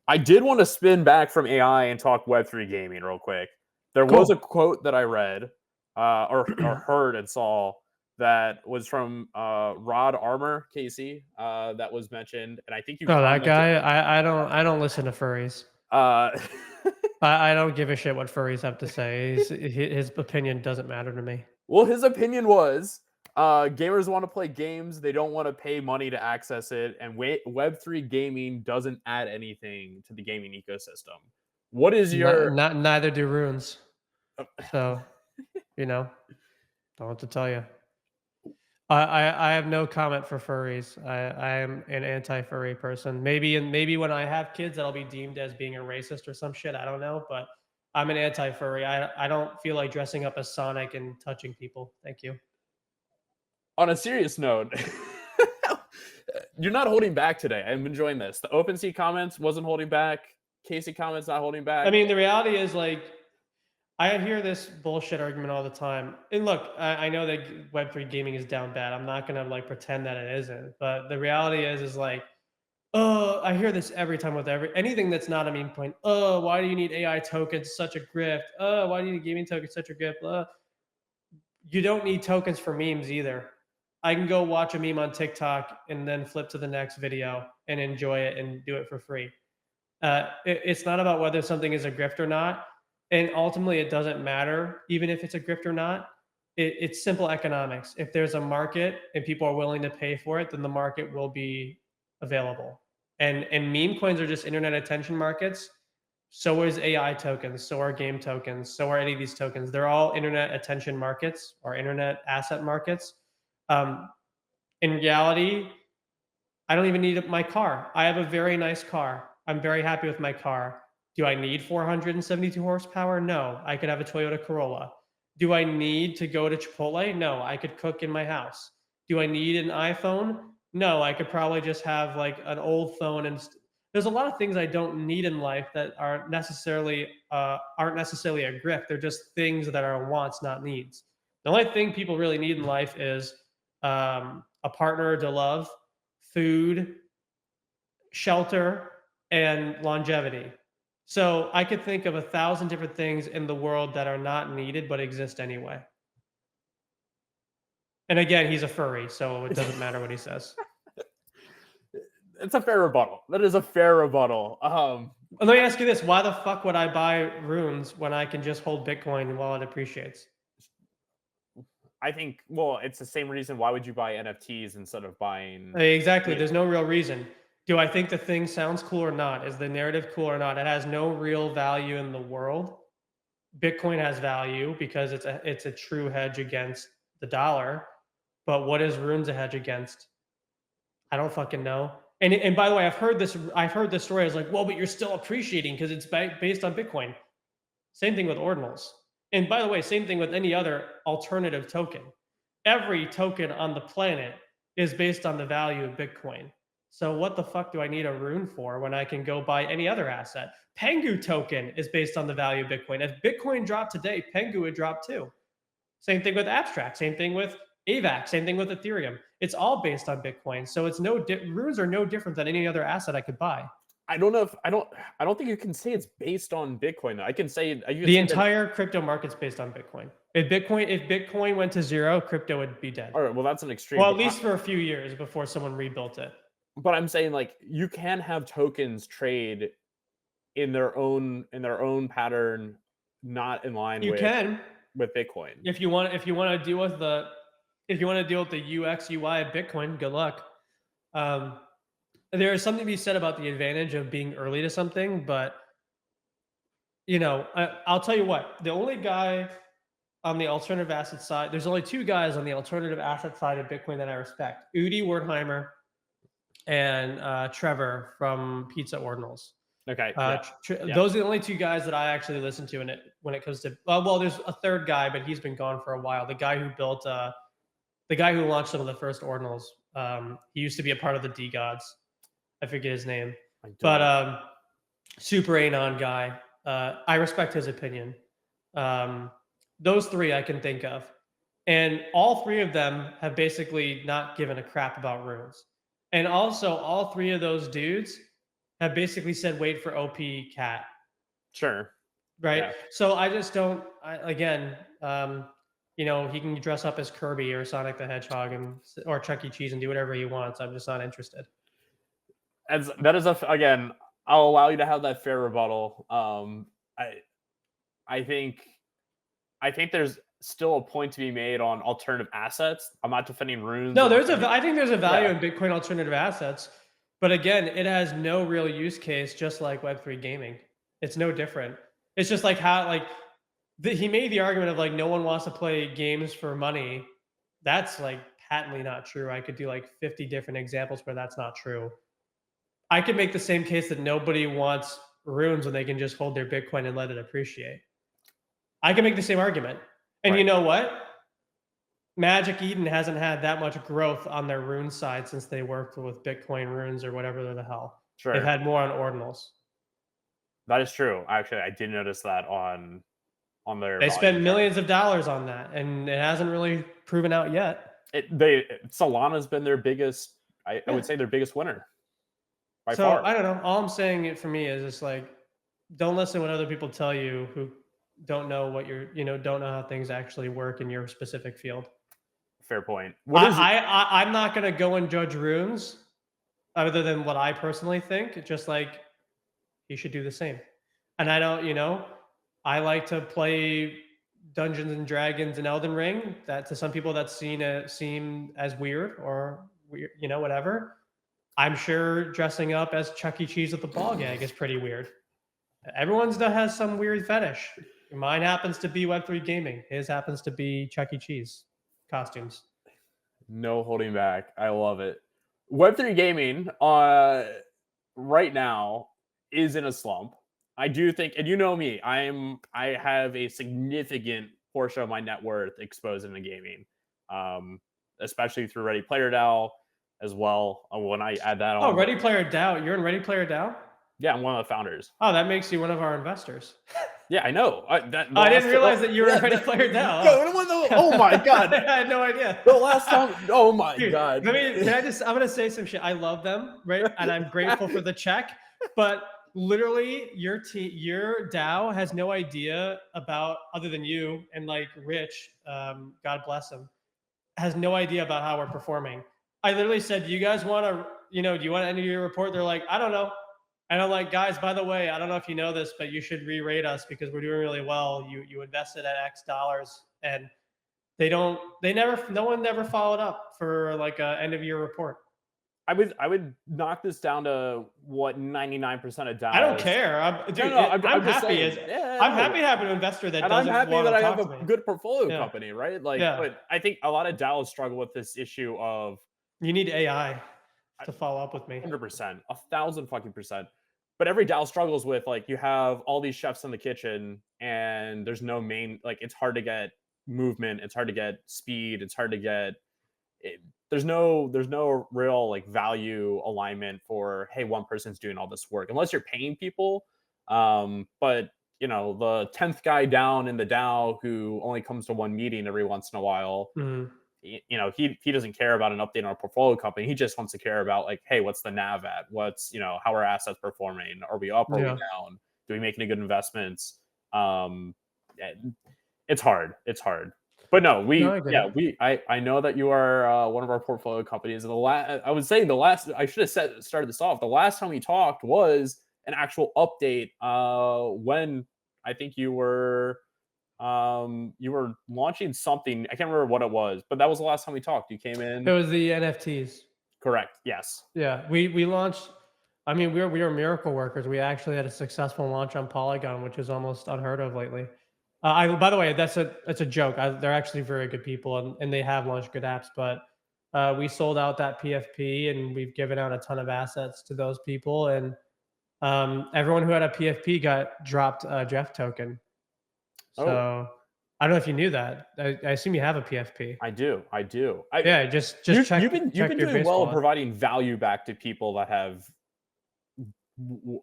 I did want to spin back from AI and talk Web3 gaming real quick. There was a Cool. quote that I read or heard and saw that was from Rod Armour, Casey, that was mentioned. And I think you Oh, that commented. guy. I don't listen to furries. Uh, I don't give a shit what furries have to say. His opinion doesn't matter to me. well, his opinion was gamers want to play games. They don't want to pay money to access it. And Web3 gaming doesn't add anything to the gaming ecosystem. What is your. Neither do runes. So, don't know what to tell you. I have no comment for furries. I am an anti-furry person. Maybe when I have kids, that'll be deemed as being a racist or some shit. I don't know, but I'm an anti-furry. I don't feel like dressing up as Sonic and touching people. Thank you. On a serious note, you're not holding back today. I'm enjoying this. The OpenSea comments wasn't holding back. Casey comments not holding back. I mean, the reality is like I hear this bullshit argument all the time. And look, I know that Web3 gaming is down bad. I'm not gonna like pretend that it isn't. But the reality is like, oh, I hear this every time with anything that's not a meme point. Oh, why do you need AI tokens? Such a grift. Oh, why do you need gaming tokens? Such a grift. You don't need tokens for memes either. I can go watch a meme on TikTok and then flip to the next video and enjoy it and do it for free. It's not about whether something is a grift or not. And ultimately, it doesn't matter, even if it's a grift or not. It's simple economics. If there's a market and people are willing to pay for it, then the market will be available. And meme coins are just internet attention markets. So is AI tokens. So are game tokens. So are any of these tokens. They're all internet attention markets or internet asset markets. Um, in reality, I don't even need my car. I have a very nice car. I'm very happy with my car. Do I need 472 horsepower? No. I could have a Toyota Corolla. Do I need to go to Chipotle? No. I could cook in my house. Do I need an iPhone? No. I could probably just have like an old phone and there's a lot of things I don't need in life that aren't necessarily a grift. They're just things that are wants, not needs. The only thing people really need in life is a partner to love, food, shelter, and longevity. So I could think of 1,000 different things in the world that are not needed but exist anyway. And again, he's a furry, so it doesn't matter what he says. It's a fair rebuttal. That is a fair rebuttal. Let me ask you this: why the fuck would I buy runes when I can just hold Bitcoin while it appreciates? I think, well, it's the same reason. Why would you buy NFTs instead of buying? Exactly. Yeah. There's no real reason. Do I think the thing sounds cool or not? Is the narrative cool or not? It has no real value in the world. Bitcoin has value because it's a true hedge against the dollar. But what is runes a hedge against? I don't fucking know. And by the way, I've heard this story. I was like, well, but you're still appreciating because it's based on Bitcoin. Same thing with ordinals. And by the way, same thing with any other alternative token. Every token on the planet is based on the value of Bitcoin. So what the fuck do I need a rune for when I can go buy any other asset? Pengu token is based on the value of Bitcoin. If Bitcoin dropped today, Pengu would drop too. Same thing with Abstract. Same thing with AVAX. Same thing with Ethereum. It's all based on Bitcoin. So it's runes are no different than any other asset I could buy. I don't know if I don't think you can say it's based on Bitcoin. I can say The entire crypto market's based on Bitcoin. If Bitcoin went to zero, crypto would be dead. All right, well, that's an extreme. Well, at least for a few years before someone rebuilt it. But I'm saying, like, you can have tokens trade in their own pattern, not in line You can with Bitcoin. if you want to deal with the UX UI of Bitcoin. Good luck. There is something to be said about the advantage of being early to something, but I'll tell you what. The only guy on the alternative asset side, there's only two guys on the alternative asset side of Bitcoin that I respect: Udi Wertheimer and Trevor from Pizza Ordinals. Okay. Those are the only two guys that I actually listen to when it comes to. Well, there's a third guy, but he's been gone for a while. The guy who launched some of the first Ordinals. He used to be a part of the D Gods. I forget his name, but super anon guy. I respect his opinion. Those three I can think of, and all three of them have basically not given a crap about runes. And also, all three of those dudes have basically said, "Wait for OP Cat." Sure. Right. Yeah. So I just don't. He can dress up as Kirby or Sonic the Hedgehog or Chuck E. Cheese and do whatever he wants. I'm just not interested. As that is again, I'll allow you to have that fair rebuttal. I think there's still a point to be made on alternative assets. I'm not defending runes. No, I think there's a value in Bitcoin alternative assets, but again, it has no real use case, just like Web3 gaming. It's no different. It's just like how he made the argument of no one wants to play games for money. That's patently not true. I could do 50 different examples where that's not true. I could make the same case that nobody wants runes when they can just hold their Bitcoin and let it appreciate. I can make the same argument. And You know what? Magic Eden hasn't had that much growth on their rune side since they worked with Bitcoin runes or whatever the hell. Sure. They've had more on ordinals. That is true. Actually, I did notice that on their. They spent millions of dollars on that, and it hasn't really proven out yet. Solana's been their biggest. I would say their biggest winner. By far. I don't know. All I'm saying for me is just don't listen to what other people tell you who don't know what don't know how things actually work in your specific field. Fair point. I'm not going to go and judge runes other than what I personally think, just he should do the same. And I don't, I like to play Dungeons and Dragons and Elden Ring. That to some people that seem as weird or whatever. I'm sure dressing up as Chuck E. Cheese with the ball gag is pretty weird. Everyone's has some weird fetish. Mine happens to be Web3 gaming. His happens to be Chuck E. Cheese costumes. No holding back. I love it. Web3 gaming right now is in a slump. I do think, and you know me, I have a significant portion of my net worth exposed into gaming, especially through Ready Player DAO as well. When I add that on. Oh, Ready Player DAO. You're in Ready Player DAO? Yeah, I'm one of the founders. Oh, that makes you one of our investors. Yeah, I know. I didn't realize that you were Ready Player DAO. Oh my god! I had no idea. The last time. Oh my god! I'm gonna say some shit. I love them, right? And I'm grateful for the check. But literally your DAO has no idea about, other than you and like Rich, God bless him, has no idea about how we're performing. I literally said, "Do you guys want to, do you want to end your report?" They're like, "I don't know." And I'm like, "Guys, by the way, I don't know if you know this, but you should re-rate us because we're doing really well. You invested at X dollars." And no one never followed up for like a end of year report. I would knock this down to what 99% of I don't DAOs. care. No, Dude, no, I'm just saying. I'm Yeah, happy no. to have an investor that And I'm doesn't happy want that to I have talk a to me. good portfolio Yeah. company, right? Like, Yeah. but I think a lot of DAOs struggle with this issue of You need AI to follow up with me. 100%, 1,000 fucking percent. But every DAO struggles with like you have all these chefs in the kitchen, and there's no main like it's hard to get movement, it's hard to get speed, it's hard to get. It, there's no real like value alignment for hey one person's doing all this work unless you're paying people. But the 10th guy down in the DAO who only comes to one meeting every once in a while, Mhm. he doesn't care about an update on a portfolio company. He just wants to care about like, hey, what's the NAV at? What's how are assets performing? Are we up? Are we Yeah. down? Do we make any good investments? Um, and it's hard. It's hard. But no, No, I get it. I know that you are one of our portfolio companies. And I would say I should have started this off. The last time we talked was an actual update when I think you were launching something. I can't remember what it was, but that was the last time we talked. You came It in. was the NFTs. Correct. Yes. Yeah, we launched. I mean, we were miracle workers. We actually had a successful launch on Polygon, which is almost unheard of lately. By the way, that's a joke. They're actually very good people, and they have launched good apps. But we sold out that PFP, and we've given out a ton of assets to those people, and everyone who had a PFP got dropped a Jeff token. Oh, So I don't know if you knew that. I assume you have a PFP. I do. I do. Yeah, just You've check you've been your doing base well in wallet. providing value back to people that have.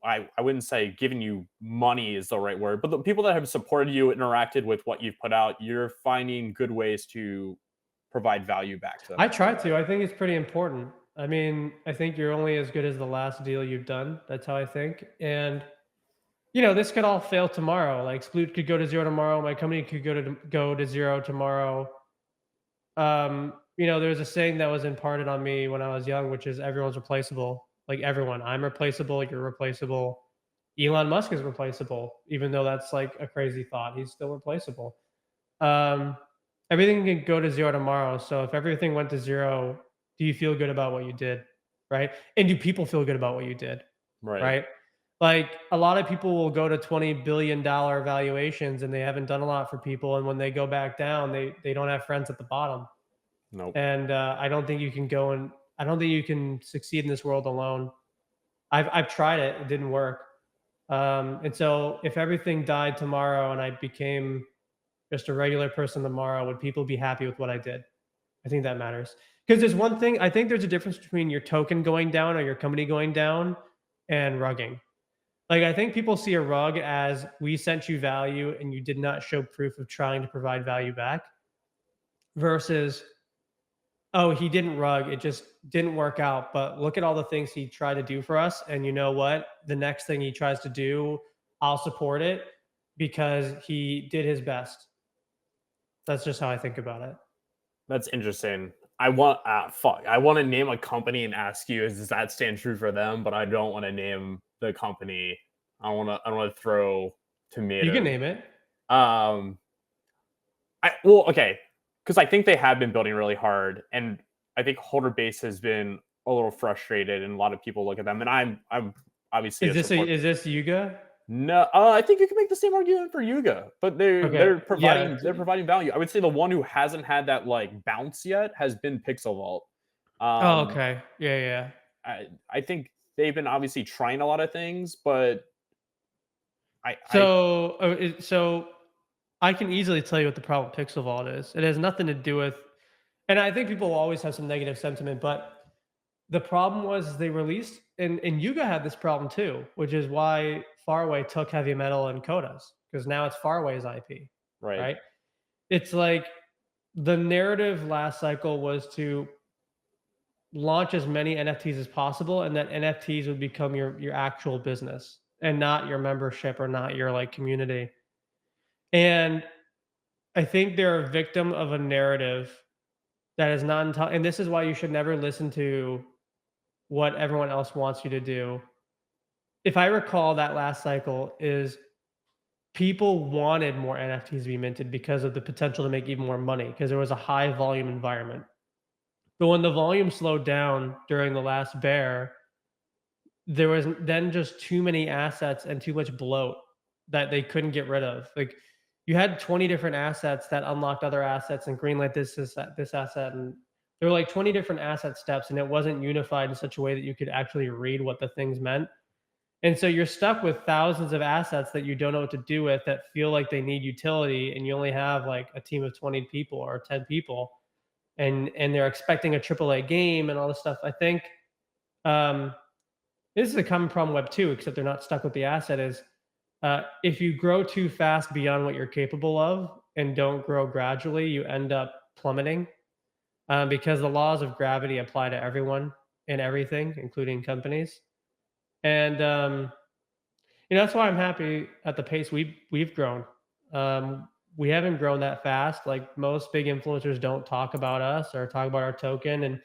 I wouldn't say giving you money is the right word, but the people that have supported you, interacted with what you've put out, you're finding good ways to provide value back to them. I try to. I think it's pretty important. I mean, I think you're only as good as the last deal you've done. That's how I think. And this could all fail tomorrow. Like Sploot could go to zero tomorrow. My company could go to zero tomorrow. There's a saying that was imparted on me when I was young, which is everyone's replaceable. Like everyone, I'm replaceable. You're replaceable. Elon Musk is replaceable, even though that's like a crazy thought. He's still replaceable. Um, Everything can go to zero tomorrow. So if everything went to zero, do you feel good about what you did? Right. And do people feel good about what you did? Right. Right. Like a lot of people will go to $20 billion valuations and they haven't done a lot for people. And when they go back down, they don't have friends at the bottom. Nope. And I don't think you can I don't think you can succeed in this world alone. I've tried it. It didn't work. And so if everything died tomorrow and I became just a regular person tomorrow, would people be happy with what I did? I think that matters. Because there's one thing, I think there's a difference between your token going down or your company going down and rugging. Like, I think people see a rug as we sent you value and you did not show proof of trying to provide value back versus, oh, he didn't rug. It just didn't work out. But look at all the things he tried to do for us. And you know what? The next thing he tries to do, I'll support it because he did his best. That's just how I think about it. That's interesting. I want I want to name a company and ask you, does that stand true for them? But I don't want to name the company. I want to throw tomatoes. You can name it. Okay, because I think they have been building really hard, and I think holder base has been a little frustrated, and a lot of people look at them. And I'm obviously Is this Yuga? No, I think you can make the same argument for Yuga, but they're providing Yeah. they're providing value. I would say the one who hasn't had that like bounce yet has been Pixel Vault. Oh, okay. Yeah. I think they've been obviously trying a lot of things, but So I can easily tell you what the problem with Pixel Vault is. It has nothing to do with, and I think people will always have some negative sentiment, but the problem was they released, and Yuga had this problem too, which is why Faraway took heavy metal and Kodas, because now it's Faraway's IP, right? It's like the narrative last cycle was to launch as many NFTs as possible, and that NFTs would become your actual business. and not your membership or not your like community. And I think they're a victim of a narrative that is not and this is why you should never listen to what everyone else wants you to do. If I recall that last cycle is people wanted more NFTs to be minted because of the potential to make even more money because there was a high volume environment. But when the volume slowed down during the last bear, there was then just too many assets and too much bloat that they couldn't get rid of. Like you had 20 different assets that unlocked other assets and greenlit this asset, and there were like 20 different asset steps, and it wasn't unified in such a way that you could actually read what the things meant. And so you're stuck with thousands of assets that you don't know what to do with that feel like they need utility, and you only have like a team of 20 people or 10 people, and they're expecting a AAA game and all this stuff. I think um, this is a common problem Web 2, except they're not stuck with the asset, is if you grow too fast beyond what you're capable of and don't grow gradually, you end up plummeting because the laws of gravity apply to everyone and everything, including companies. And that's why I'm happy at the pace we've grown. We haven't grown that fast. Like most big influencers don't talk about us or talk about our token. And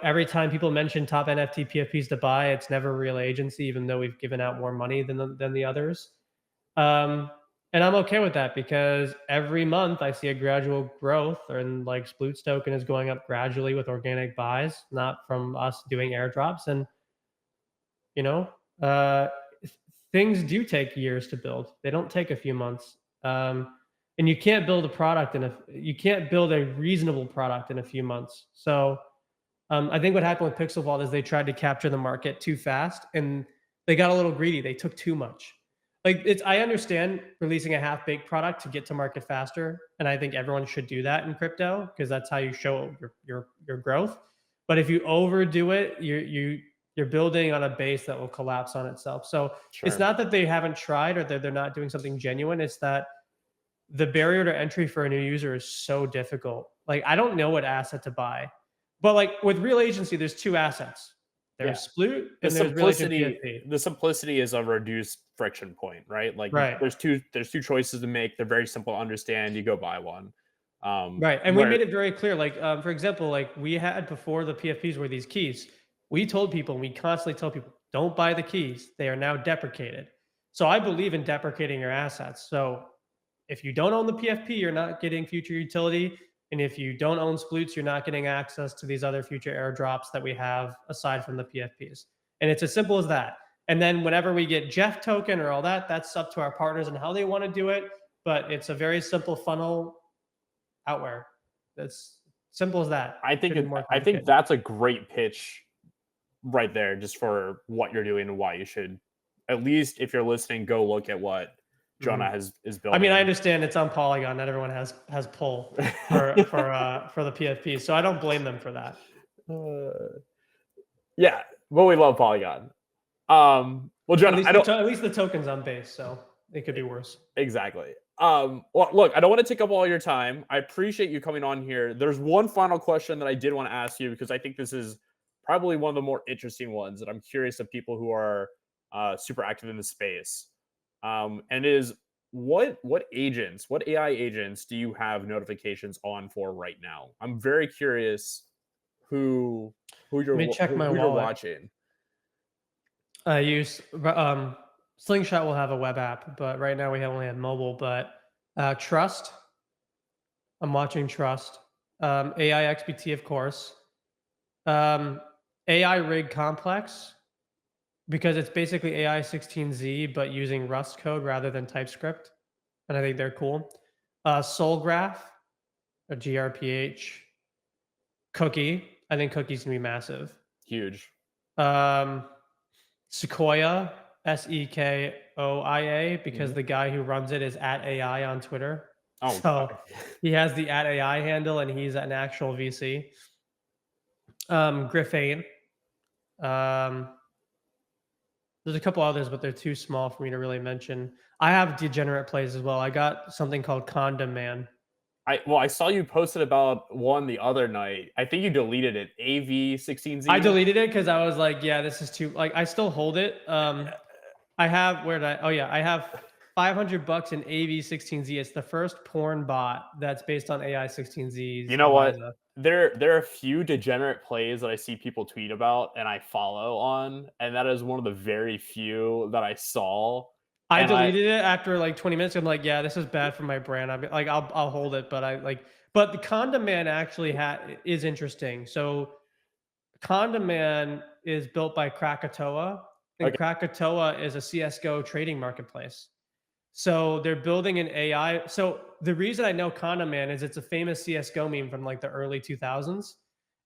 every time people mention top NFT PFPs to buy, it's never a real agency, even though we've given out more money than the others. And I'm okay with that because every month I see a gradual growth, and like Sploot's token is going up gradually with organic buys, not from us doing airdrops. And you know, uh, things do take years to build. They don't take a few months. And you can't build you can't build a reasonable product in a few months. So I think what happened with Pixel Vault is they tried to capture the market too fast and they got a little greedy. They took too much. I understand releasing a half-baked product to get to market faster, and I think everyone should do that in crypto because that's how you show your growth. But if you overdo it, you're building on a base that will collapse on itself. So it's not that they haven't tried or that they're not doing something genuine. It's that the barrier to entry for a new user is so difficult. Like I don't know what asset to buy, but like with Real Agency, there's two assets. There's Sploot and there's Real Agent PFP. The simplicity is a reduced friction point, right? Like there's two choices to make. They're very simple to understand. You go buy one. Right. And we made it very clear. Like, for example, like we had before the PFPs were these keys. We told people, and we constantly tell people, don't buy the keys. They are now deprecated. So I believe in deprecating your assets. So if you don't own the PFP, you're not getting future utility. And if you don't own Sploots, you're not getting access to these other future airdrops that we have aside from the PFPs. And it's as simple as that. And then whenever we get Jeff token or all that, that's up to our partners and how they want to do it. But it's a very simple funnel outware. That's simple as that. I think that's a great pitch right there, just for what you're doing and why you should, at least if you're listening, go look at what Jonah is building. I mean, I understand it's on Polygon. Not everyone has pull for the PFP, so I don't blame them for that. Yeah, but we love Polygon. Well, Jonah, at least the token's on base, so it could be worse. Exactly. Well, look, I don't want to take up all your time. I appreciate you coming on here. There's one final question that I did want to ask you because I think this is probably one of the more interesting ones that I'm curious of people who are super active in the space. And is what AI agents do you have notifications on for right now? I'm very curious who you're watching. I use Slingshot will have a web app, but right now we only have mobile. But Trust, I'm watching Trust. AI XBT, of course. AI Rig Complex, because it's basically AI 16Z, but using Rust code rather than TypeScript. And I think they're cool. SoulGraph, a GRPH. Cookie. I think Cookie's going to be massive. Huge. Sequoia, SEKOIA, because the guy who runs it is @AI on Twitter. Oh, so God. He has the @AI handle, and he's an actual VC. Griffane. There's a couple others, but they're too small for me to really mention. I have degenerate plays as well. I got something called Condom Man. I saw you posted about one the other night. I think you deleted it. AV16Z. I deleted it because I was like, yeah, this is too, like, I still hold it. I have where did I? Oh yeah, I have $500 in AV16Z. It's the first porn bot that's based on AI16Z's You know what? Eliza. There are a few degenerate plays that I see people tweet about and I follow on, and that is one of the very few that I saw. I And I deleted it after like 20 minutes. I'm like, yeah, this is bad for my brand. I'll hold it, but but the Condom Man actually is interesting. So Condom Man is built by Krakatoa, and okay, Krakatoa is a CS:GO trading marketplace. So they're building an AI. So the reason I know Condom Man is it's a famous CS:GO meme from like the early 2000s.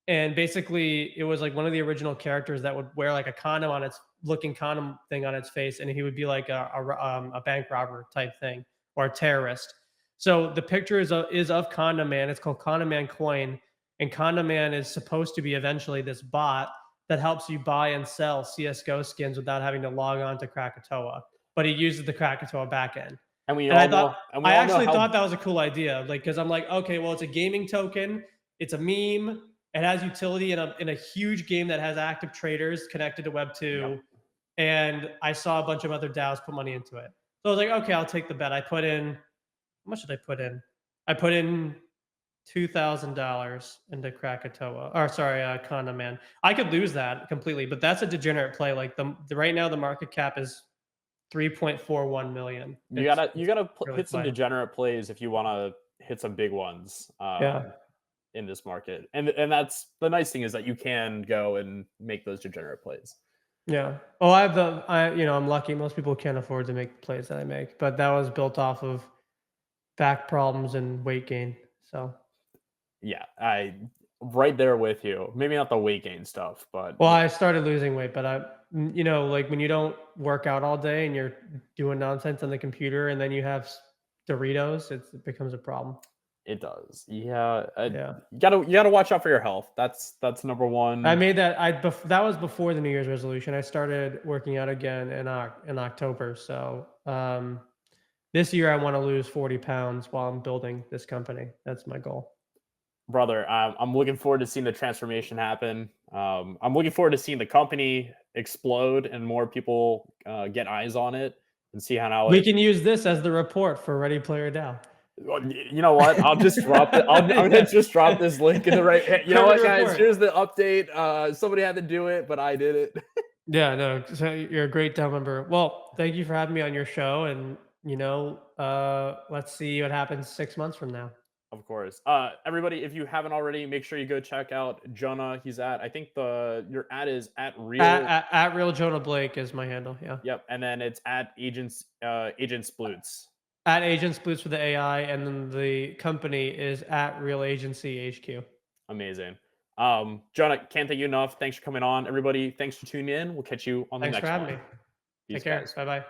And basically, it was like one of the original characters that would wear like a condom on its looking condom thing on its face, and he would be like a bank robber type thing or a terrorist. So the picture is of Condom Man. It's called Condom Man Coin, and Condom Man is supposed to be eventually this bot that helps you buy and sell CS:GO skins without having to log on to Krakatoa. But he uses the Krakatoa backend. and we And all know and we I all know actually how thought that was a cool idea, like because I'm like, okay, well, it's a gaming token, it's a meme, it has utility in a huge game that has active traders connected to Web Yep. two, and I saw a bunch of other DAOs put money into it. So I was like, okay, I'll take the bet. I put in how much did I put in? I put in $2,000 into Krakatoa, or sorry, Condom Man. I could lose that completely, but that's a degenerate play. Like the right now, the market cap is 3.41 million. you gotta Really hit some play. degenerate plays if you want to hit some big ones Yeah. in this market. And that's the nice thing is that you can go and make those degenerate plays. Yeah. Well, I'm lucky. Most people can't afford to make the plays that I make, but that was built off of back problems and weight gain. So, Yeah, I right there with you. Maybe not the weight gain stuff, but well, I started losing weight, but like when you don't work out all day and you're doing nonsense on the computer and then you have Doritos, it becomes a problem. it does. Yeah, Yeah. you gotta watch out for your health. That's number I one. made that. That was before the New Year's resolution. I started working out again in October. So this year I want to lose 40 pounds while I'm building this company. That's my goal. Brother, I'm looking forward to seeing the transformation happen. I'm looking forward to seeing the company explode and more people get eyes on it and see how now We it. can use this as the report for Ready Player DAO. Well, you know what? I'll just drop it. I'm gonna Yeah. just drop this link in the right. Hey, you know Current what, guys? report. Here's the update. Somebody had to do it, but I did it. Yeah, no, so you're a great DAO member. Well, thank you for having me on your show, and let's see what happens 6 months from now. Of course. Everybody, if you haven't already, make sure you go check out Jonah. He's at, I think your ad is at real. At real Jonah Blake is my handle. Yeah. Yep. And then it's at Agent Sploots. At Agents Boots for the AI, and then the company is at Real Agency HQ. Amazing. Jonah, can't thank you enough. Thanks for coming on. Everybody, thanks for tuning in. We'll catch you on the Thanks for next having one. me. Peace, Take care. guys. Bye bye.